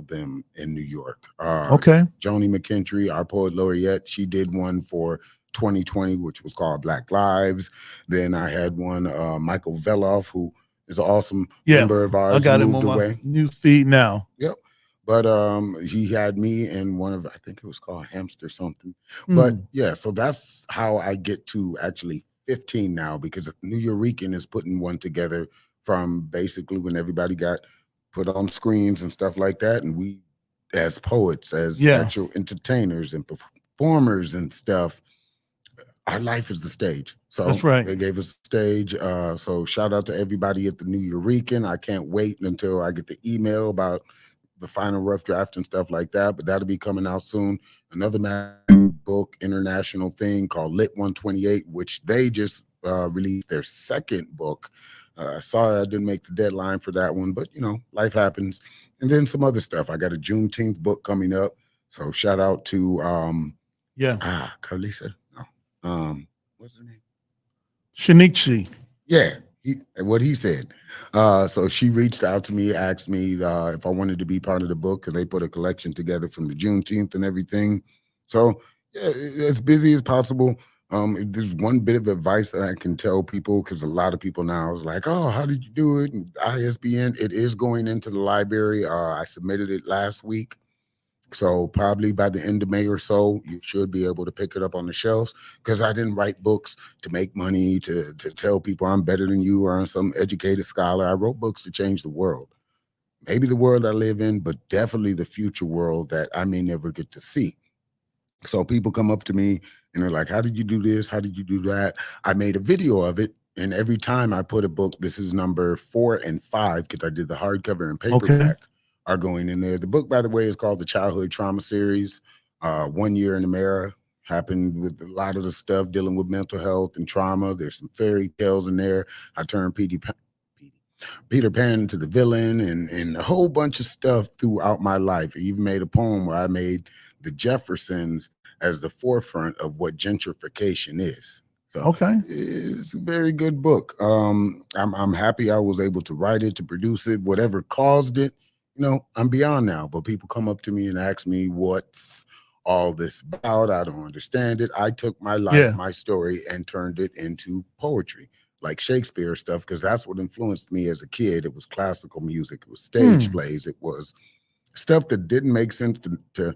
them in New York. Okay. Joni McKentry, our poet laureate, she did one for 2020, which was called Black Lives. Then I had one, Michael Veloff, who is an awesome member of ours. I got him on my news feed now. Yep. But he had me in one of, I think it was called Hamster something. But yeah, so that's how I get to actually 15 now, because New Eurekan is putting one together from basically when everybody got put on screens and stuff like that. And we, as poets, as actual entertainers and performers and stuff, our life is the stage. So That's right. they gave us a stage. So shout out to everybody at the New Eurekan. I can't wait until I get the email about the final rough draft and stuff like that, but that'll be coming out soon. Another book international thing called Lit 128, which they just released their second book. Sorry I didn't make the deadline for that one, but life happens. And then some other stuff. I got a Juneteenth book coming up. So shout out to Carlisa. No. What's her name? Shanichi. Yeah, what he said. So she reached out to me, asked me if I wanted to be part of the book because they put a collection together from the Juneteenth and everything. So yeah, as busy as possible. If there's one bit of advice that I can tell people, because a lot of people now is like, oh, how did you do it? And ISBN, it is going into the library. I submitted it last week. So probably by the end of May or so, you should be able to pick it up on the shelves, because I didn't write books to make money, to tell people I'm better than you or I'm some educated scholar. I wrote books to change the world. Maybe the world I live in, but definitely the future world that I may never get to see. So people come up to me and they're like, how did you do this? How did you do that? I made a video of it. And every time I put a book, this is number 4 and 5, because I did the hardcover and paperback, are going in there. The book, by the way, is called the Childhood Trauma Series. 1 Year in America happened with a lot of the stuff dealing with mental health and trauma. There's some fairy tales in there. I turned Peter Pan into the villain and a whole bunch of stuff throughout my life. I even made a poem where I made the Jeffersons as the forefront of what gentrification is. So it's a very good book. I'm happy I was able to write it, to produce it, whatever caused it. I'm beyond now, but people come up to me and ask me what's all this about. I don't understand it. I took my life, my story, and turned it into poetry, like Shakespeare stuff, because that's what influenced me as a kid. It was classical music, it was stage plays, it was stuff that didn't make sense to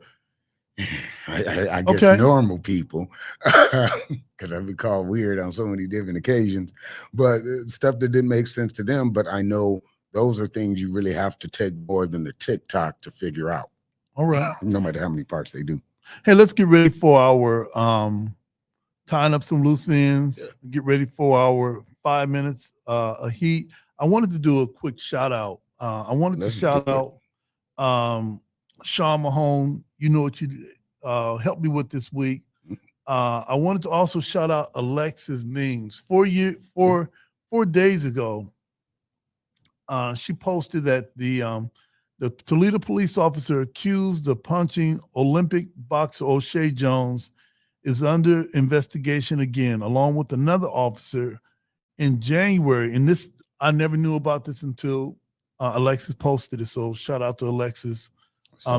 I guess normal people, because I've been called weird on so many different occasions, but stuff that didn't make sense to them. But I know those are things you really have to take more than the TikTok to figure out. All right. No matter how many parts they do. Hey, let's get ready for our tying up some loose ends. Get ready for our 5 minutes of heat. I wanted to do a quick shout out. I wanted to shout out Sean Mahone. You know what you helped me with this week. I wanted to also shout out Alexis Mings. 4 days ago, she posted that the Toledo police officer accused of punching Olympic boxer O'Shea Jones is under investigation again, along with another officer in January. And this, I never knew about this until Alexis posted it. So shout out to Alexis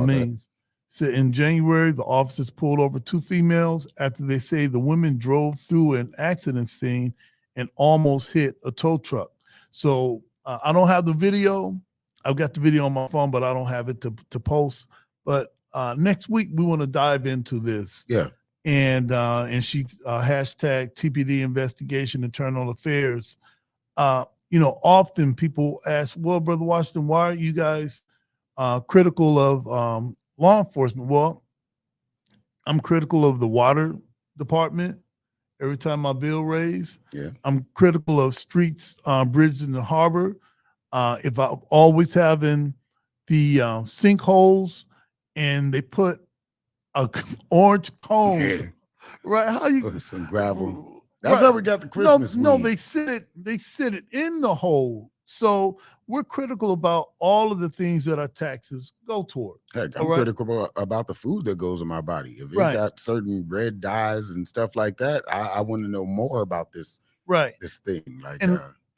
Mings. So in January, the officers pulled over 2 females after they say the women drove through an accident scene and almost hit a tow truck. So I don't have the video. I've got the video on my phone, but I don't have it to post. But next week we want to dive into this. Yeah. And she hashtag TPD investigation, internal affairs. Often people ask, well, Brother Washington, why are you guys critical of law enforcement? Well, I'm critical of the water department. Every time my bill raised, I'm critical of streets, bridges in the harbor. If I'm always having the sinkholes and they put a orange cone, right? How you put some gravel? That's how we got the Christmas. No, they sit it in the hole. So we're critical about all of the things that our taxes go toward. Heck, I'm critical about the food that goes in my body. If it got certain red dyes and stuff like that, I want to know more about this. This thing.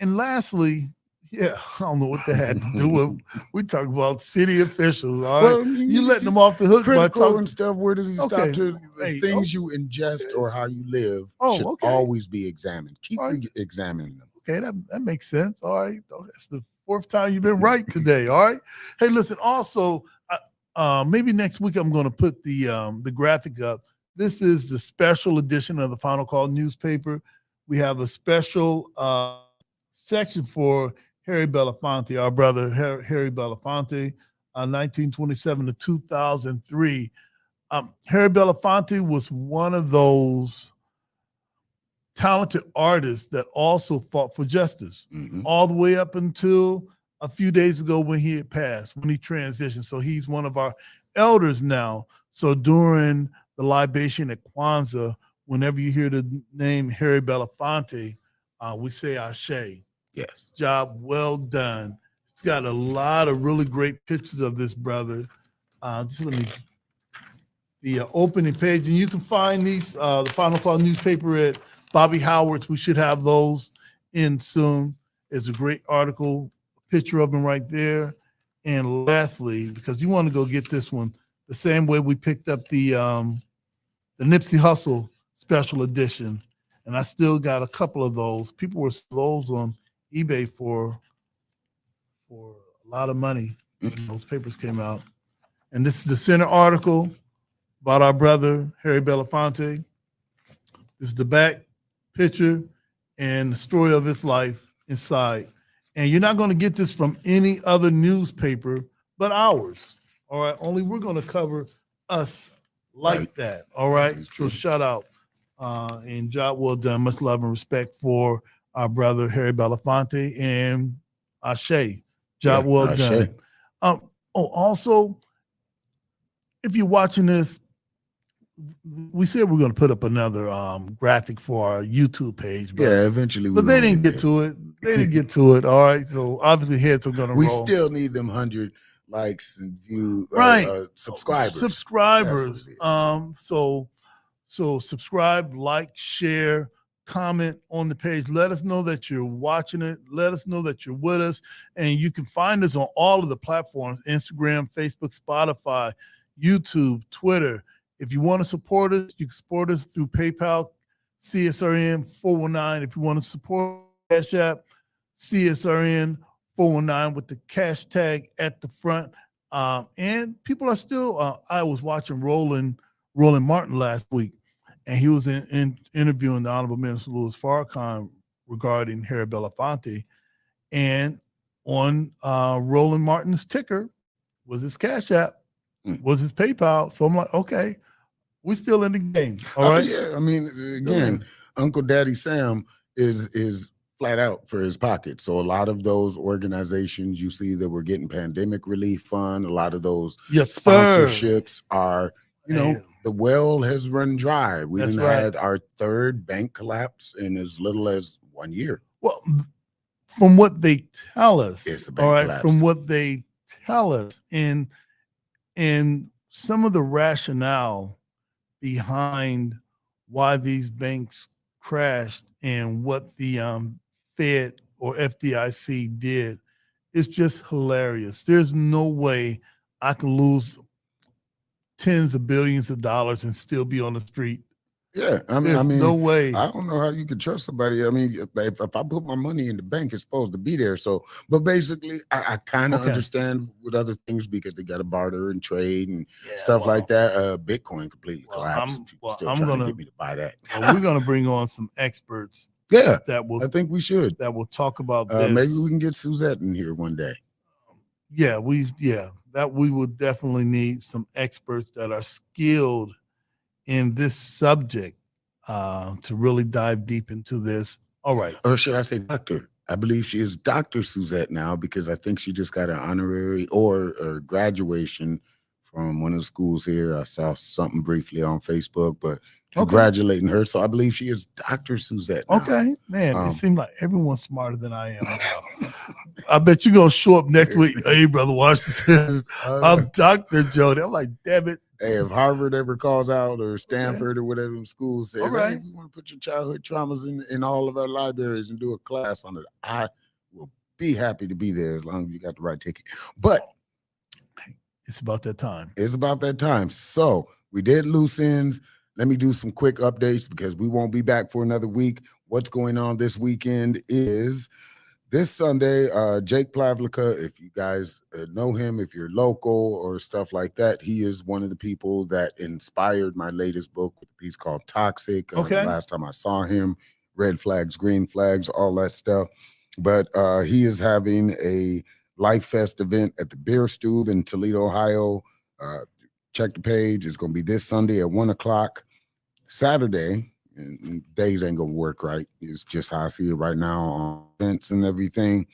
And lastly, I don't know what that had to do with. We talk about city officials. All right, well, you letting them off the hook by talking and stuff. Where does he stop to the things you ingest or how you live should always be examined. Keep examining them. Okay, that makes sense. All right, that's the 4th time you've been right today. All right. Hey, listen. Also, maybe next week I'm going to put the graphic up. This is the special edition of the Final Call newspaper. We have a special section for Harry Belafonte, our brother Harry Belafonte, 1927 to 2003. Harry Belafonte was one of those talented artist that also fought for justice all the way up until a few days ago when he had passed, when he transitioned. So he's one of our elders now. So during the libation at Kwanzaa, whenever you hear the name Harry Belafonte, we say Ashe. Yes. Job well done. It's got a lot of really great pictures of this brother. Just let me, the opening page, and you can find these, the Final Call newspaper at Bobby Howard's. We should have those in soon. It's a great article, picture of him right there. And lastly, because you want to go get this one, the same way we picked up the Nipsey Hussle special edition, and I still got a couple of those. People were selling those on eBay for a lot of money when those papers came out. And this is the center article about our brother Harry Belafonte. This is the back picture and the story of his life inside. And you're not going to get this from any other newspaper but ours. All right. Only we're going to cover us like that. All right. So shout out and job well done. Much love and respect for our brother Harry Belafonte and Ashe. Job well done. Also, if you're watching this, we said we're going to put up another graphic for our YouTube page. But, eventually. But they didn't get to it. They didn't get to it. All right. So obviously heads are going to roll. We still need them 100 likes and view subscribers. Subscribers. So subscribe, like, share, comment on the page. Let us know that you're watching it. Let us know that you're with us. And you can find us on all of the platforms: Instagram, Facebook, Spotify, YouTube, Twitter. If you want to support us, you can support us through PayPal, CSRN 419. If you want to support Cash App, CSRN 419 with the cash tag at the front. And people are still, I was watching Roland Martin last week, and he was in interviewing the Honorable Minister Louis Farrakhan regarding Harry Belafonte. And on Roland Martin's ticker was his Cash App, was his PayPal. So I'm like, okay, we're still in the game. All right. Yeah. I mean, again, Uncle Daddy Sam is flat out for his pocket. So a lot of those organizations you see that were getting pandemic relief fund, a lot of those sponsorships are, the well has run dry. We had our third bank collapse in as little as 1 year. Well, from what they tell us, it's a bank collapse. From what they tell us, and some of the rationale behind why these banks crashed and what the Fed or FDIC did is just hilarious. There's no way I can lose tens of billions of dollars and still be on the street. Yeah, I mean, no way. I don't know how you could trust somebody. I mean, if I put my money in the bank, it's supposed to be there. So, but basically, I kind of understand with other things because they got to barter and trade and stuff like that. Bitcoin completely collapsed. Still trying to get me to buy that. We're gonna bring on some experts. Yeah, that will. I think we should. That will talk about this. Maybe we can get Suzette in here one day. Yeah, that we will definitely need some experts that are skilled in this subject to really dive deep into this. All right. Or should I say doctor? I believe she is Dr. Suzette now because I think she just got an honorary or graduation from one of the schools here. I saw something briefly on Facebook, but congratulating her. So I believe she is Dr. Suzette now. Okay, man, it seems like everyone's smarter than I am now. I bet you're going to show up next week. Hey, Brother Washington, I'm Dr. Jody. I'm like, damn it. Hey, if Harvard ever calls out or Stanford or whatever them schools says, hey, we want to put your childhood traumas in all of our libraries and do a class on it, I will be happy to be there as long as you got the right ticket. But it's about that time. It's about that time. So we did loose ends. Let me do some quick updates because we won't be back for another week. What's going on this weekend is this Sunday, Jake Plavlica, if you guys know him, if you're local or stuff like that, he is one of the people that inspired my latest book with a piece called Toxic. The last time I saw him, red flags, green flags, all that stuff. But he is having a Life Fest event at the Beer Stube in Toledo, Ohio. Check the page. It's going to be this Sunday at 1 o'clock. Saturday, and days ain't gonna work right. It's just how I see it right now on events and everything.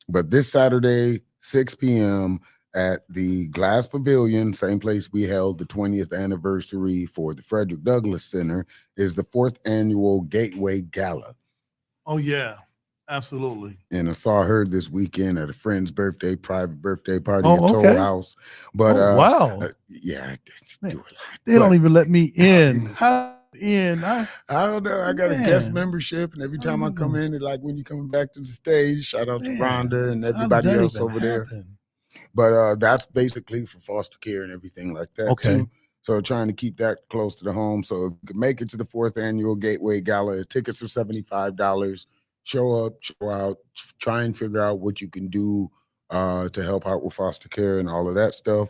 But this Saturday, 6 p.m. at the Glass Pavilion, same place we held the 20th anniversary for the Frederick Douglass Center, is the 4th annual Gateway Gala. Oh yeah, absolutely. And I saw her this weekend at a friend's private birthday party Oh, at Toll okay. House. But wow. yeah, Man, they don't even let me in. How in? I don't know. I got a guest membership, and every time I come in, they're like, when you coming back to the stage, shout out to Rhonda and everybody else over there. But that's basically for foster care and everything like that too. So trying to keep that close to the home. So if you can make it to the 4th annual Gateway Gala, tickets are $75. Show up, show out, try and figure out what you can do to help out with foster care and all of that stuff.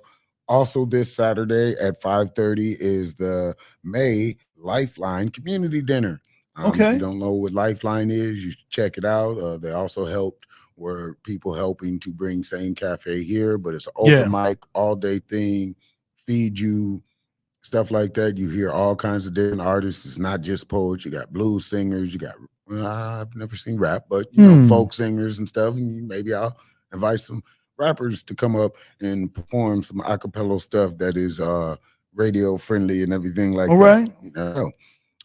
Also, this Saturday at 5:30 is the May Lifeline Community Dinner. If you don't know what Lifeline is, you should check it out. They also helped where people helping to bring Sane Cafe here, but it's an open mic, all day thing, feed you, stuff like that. You hear all kinds of different artists. It's not just poets. You got blues singers. You got, I've never seen rap, but you know, folk singers and stuff. And maybe I'll invite some rappers to come up and perform some acapella stuff that is radio friendly and everything like that. Right. You know.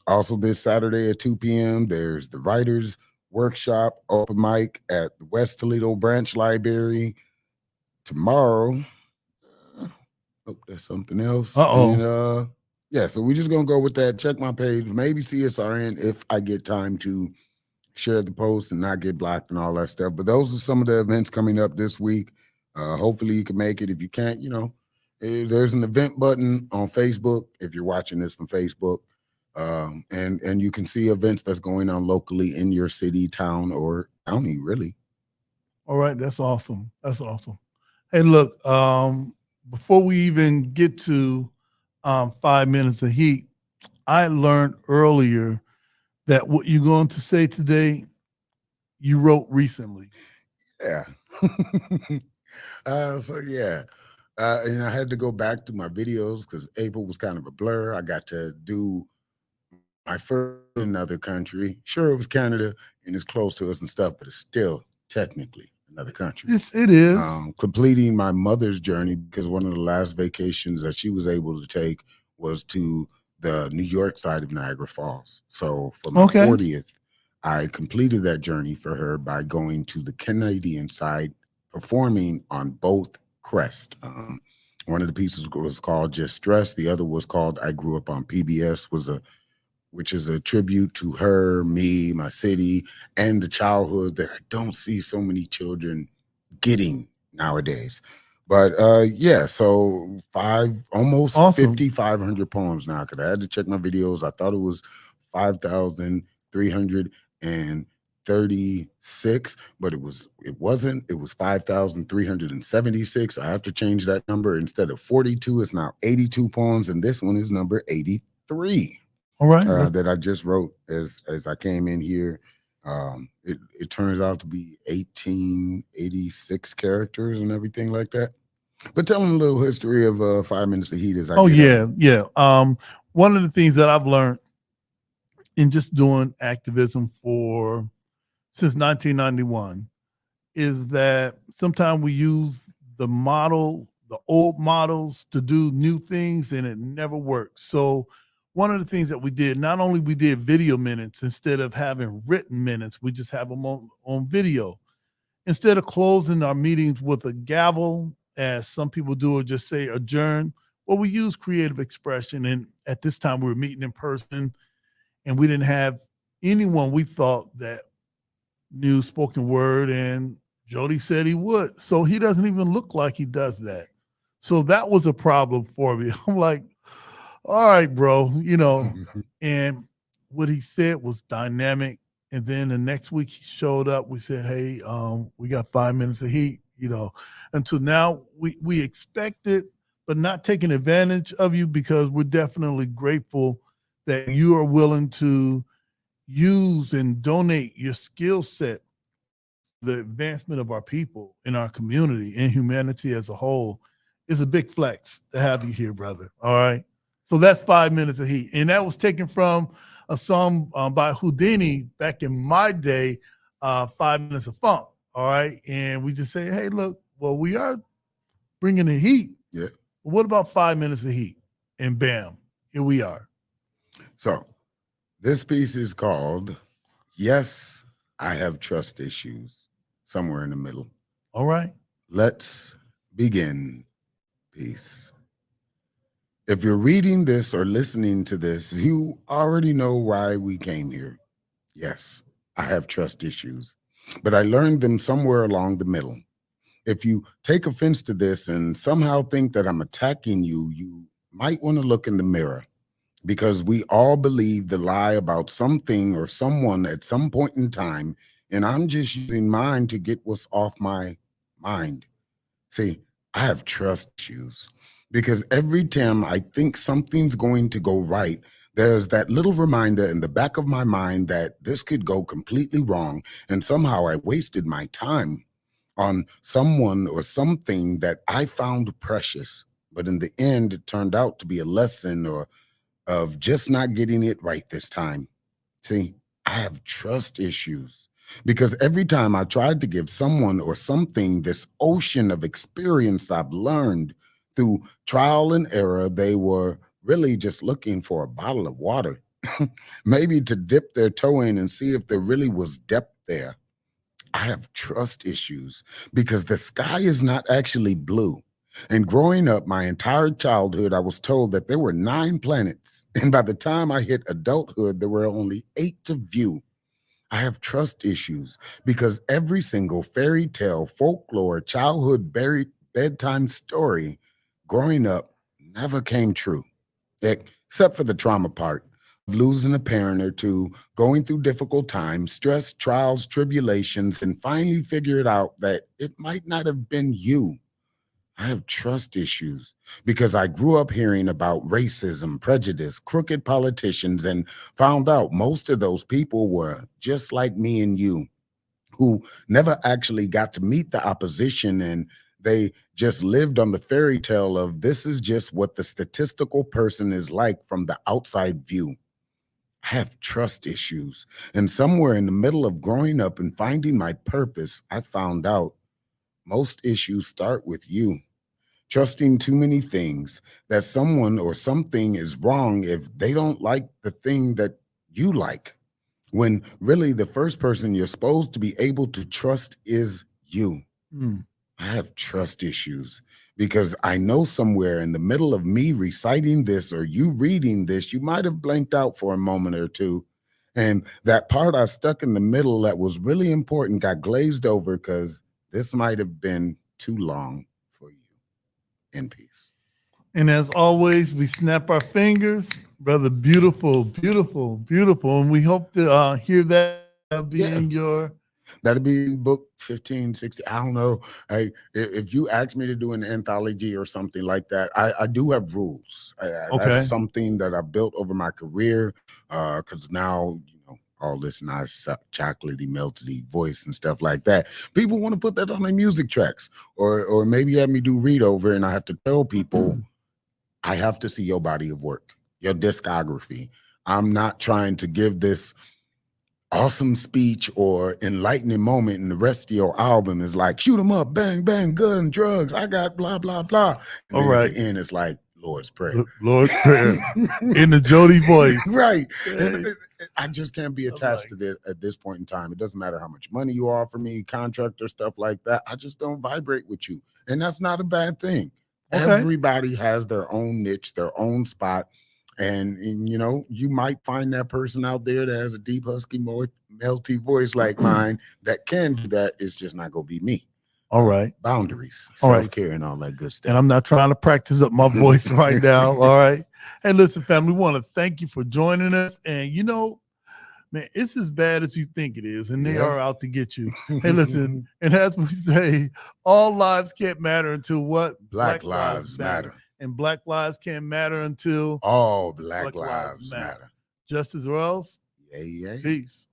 Also, this Saturday at 2 p.m., there's the Writers Workshop open mic at the West Toledo Branch Library. Tomorrow, oh, that's something else. And yeah, so we're just gonna go with that. Check my page, maybe CSRN if I get time to share the post and not get blocked and all that stuff. But those are some of the events coming up this week. Hopefully you can make it. If you can't, you know, there's an event button on Facebook if you're watching this from Facebook. And you can see events that's going on locally in your city, town, or county, really. All right, that's awesome. That's awesome. Hey, look, before we even get to 5 minutes of heat, I learned earlier that what you're going to say today, you wrote recently. Yeah. So yeah. And I had to go back to my videos because April was kind of a blur. I got to do my first in another country. Sure, it was Canada and it's close to us and stuff, but it's still technically another country. Yes, it is. Completing my mother's journey because one of the last vacations that she was able to take was to the New York side of Niagara Falls. So for my 40th, I completed that journey for her by going to the Canadian side, performing on both crests. One of the pieces was called Just Stress. The other was called I Grew Up on PBS, which is a tribute to her, me, my city, and the childhood that I don't see so many children getting nowadays. But yeah, so almost 5,500 poems now, because I had to check my videos. I thought it was 5,336, but it wasn't. It was 5,376. I have to change that number. Instead of 42, it's now 82 poems, and this one is number 83. All right. That I just wrote as I came in here. It turns out to be 1886 characters and everything like that. But tell them a little history of 5 Minutes of Heat as I yeah. One of the things that I've learned in just doing activism since 1991 is that sometimes we use the old models to do new things and it never works. So one of the things that we did, not only we did video minutes instead of having written minutes, we just have them on video. Instead of closing our meetings with a gavel, as some people do, or just say adjourn, well, we use creative expression. And at this time we were meeting in person and we didn't have anyone we thought that knew spoken word, and Jody said he would. So he doesn't even look like he does that. So that was a problem for me. I'm like, all right, bro, you know, and what he said was dynamic. And then the next week he showed up. We said, hey, we got 5 minutes of heat, you know. Until now, we expect it, but not taking advantage of you, because we're definitely grateful that you are willing to use and donate your skill set, the advancement of our people in our community and humanity as a whole. Is a big flex to have you here, brother. All right. So that's 5 minutes of heat. And that was taken from a song by Houdini back in my day, 5 Minutes of Funk. All right. And we just say, hey, look, well, we are bringing the heat. Yeah. What about 5 minutes of heat? And bam, here we are. So this piece is called Yes, I Have Trust Issues, somewhere in the middle. All right. Let's begin. Peace. If you're reading this or listening to this, you already know why we came here. Yes, I have trust issues, but I learned them somewhere along the middle. If you take offense to this and somehow think that I'm attacking you, you might want to look in the mirror, because we all believe the lie about something or someone at some point in time, and I'm just using mine to get what's off my mind. See, I have trust issues because every time I think something's going to go right, there's that little reminder in the back of my mind that this could go completely wrong, and somehow I wasted my time on someone or something that I found precious. But in the end, it turned out to be a lesson or of just not getting it right this time. See, I have trust issues because every time I tried to give someone or something this ocean of experience I've learned through trial and error, they were really just looking for a bottle of water, maybe to dip their toe in and see if there really was depth there. I have trust issues because the sky is not actually blue. And growing up my entire childhood, I was told that there were 9 planets. And by the time I hit adulthood, there were only 8 to view. I have trust issues because every single fairy tale, folklore, childhood bedtime story growing up never came true, except for the trauma part of losing a parent or two, going through difficult times, stress, trials, tribulations, and finally figured out that it might not have been you. I have trust issues because I grew up hearing about racism, prejudice, crooked politicians, and found out most of those people were just like me and you, who never actually got to meet the opposition, and they just lived on the fairy tale of this is just what the statistical person is like from the outside view. I have trust issues, and somewhere in the middle of growing up and finding my purpose, I found out most issues start with you. Trusting too many things, that someone or something is wrong if they don't like the thing that you like, when really the first person you're supposed to be able to trust is you. I have trust issues because I know somewhere in the middle of me reciting this or you reading this, you might have blanked out for a moment or two. And that part I stuck in the middle that was really important got glazed over because this might have been too long for you. In peace. And as always, we snap our fingers. Brother, beautiful, beautiful, beautiful. And we hope to hear that be in your... That'll be in book 15, 16. I don't know. If you ask me to do an anthology or something like that, I do have rules. Okay. That's something that I built over my career because now, you know, all this nice chocolatey, melty voice and stuff like that. People want to put that on their music tracks or maybe have me do read over, and I have to tell people, I have to see your body of work, your discography. I'm not trying to give this awesome speech or enlightening moment, and the rest of your album is like shoot 'em up, bang bang, gun, drugs, I got blah blah blah, and then at the end it's like Lord's Prayer. Lord's Prayer in the Jody voice, right? Hey. And I just can't be attached to it at this point in time. It doesn't matter how much money you offer me, contract or stuff like that. I just don't vibrate with you, and that's not a bad thing. Okay. Everybody has their own niche, their own spot. And you know, you might find that person out there that has a deep, husky, melty voice like mine that can do that. It's just not going to be me. All right. Boundaries, all self-care, and all that good stuff. And I'm not trying to practice up my voice right now. All right. Hey, listen, family, we want to thank you for joining us. And, you know, man, it's as bad as you think it is, and they are out to get you. Hey, listen, and as we say, all lives can't matter until what? Black lives matter. And Black lives can't matter until all Black lives matter. Justice or else? Yeah. Peace.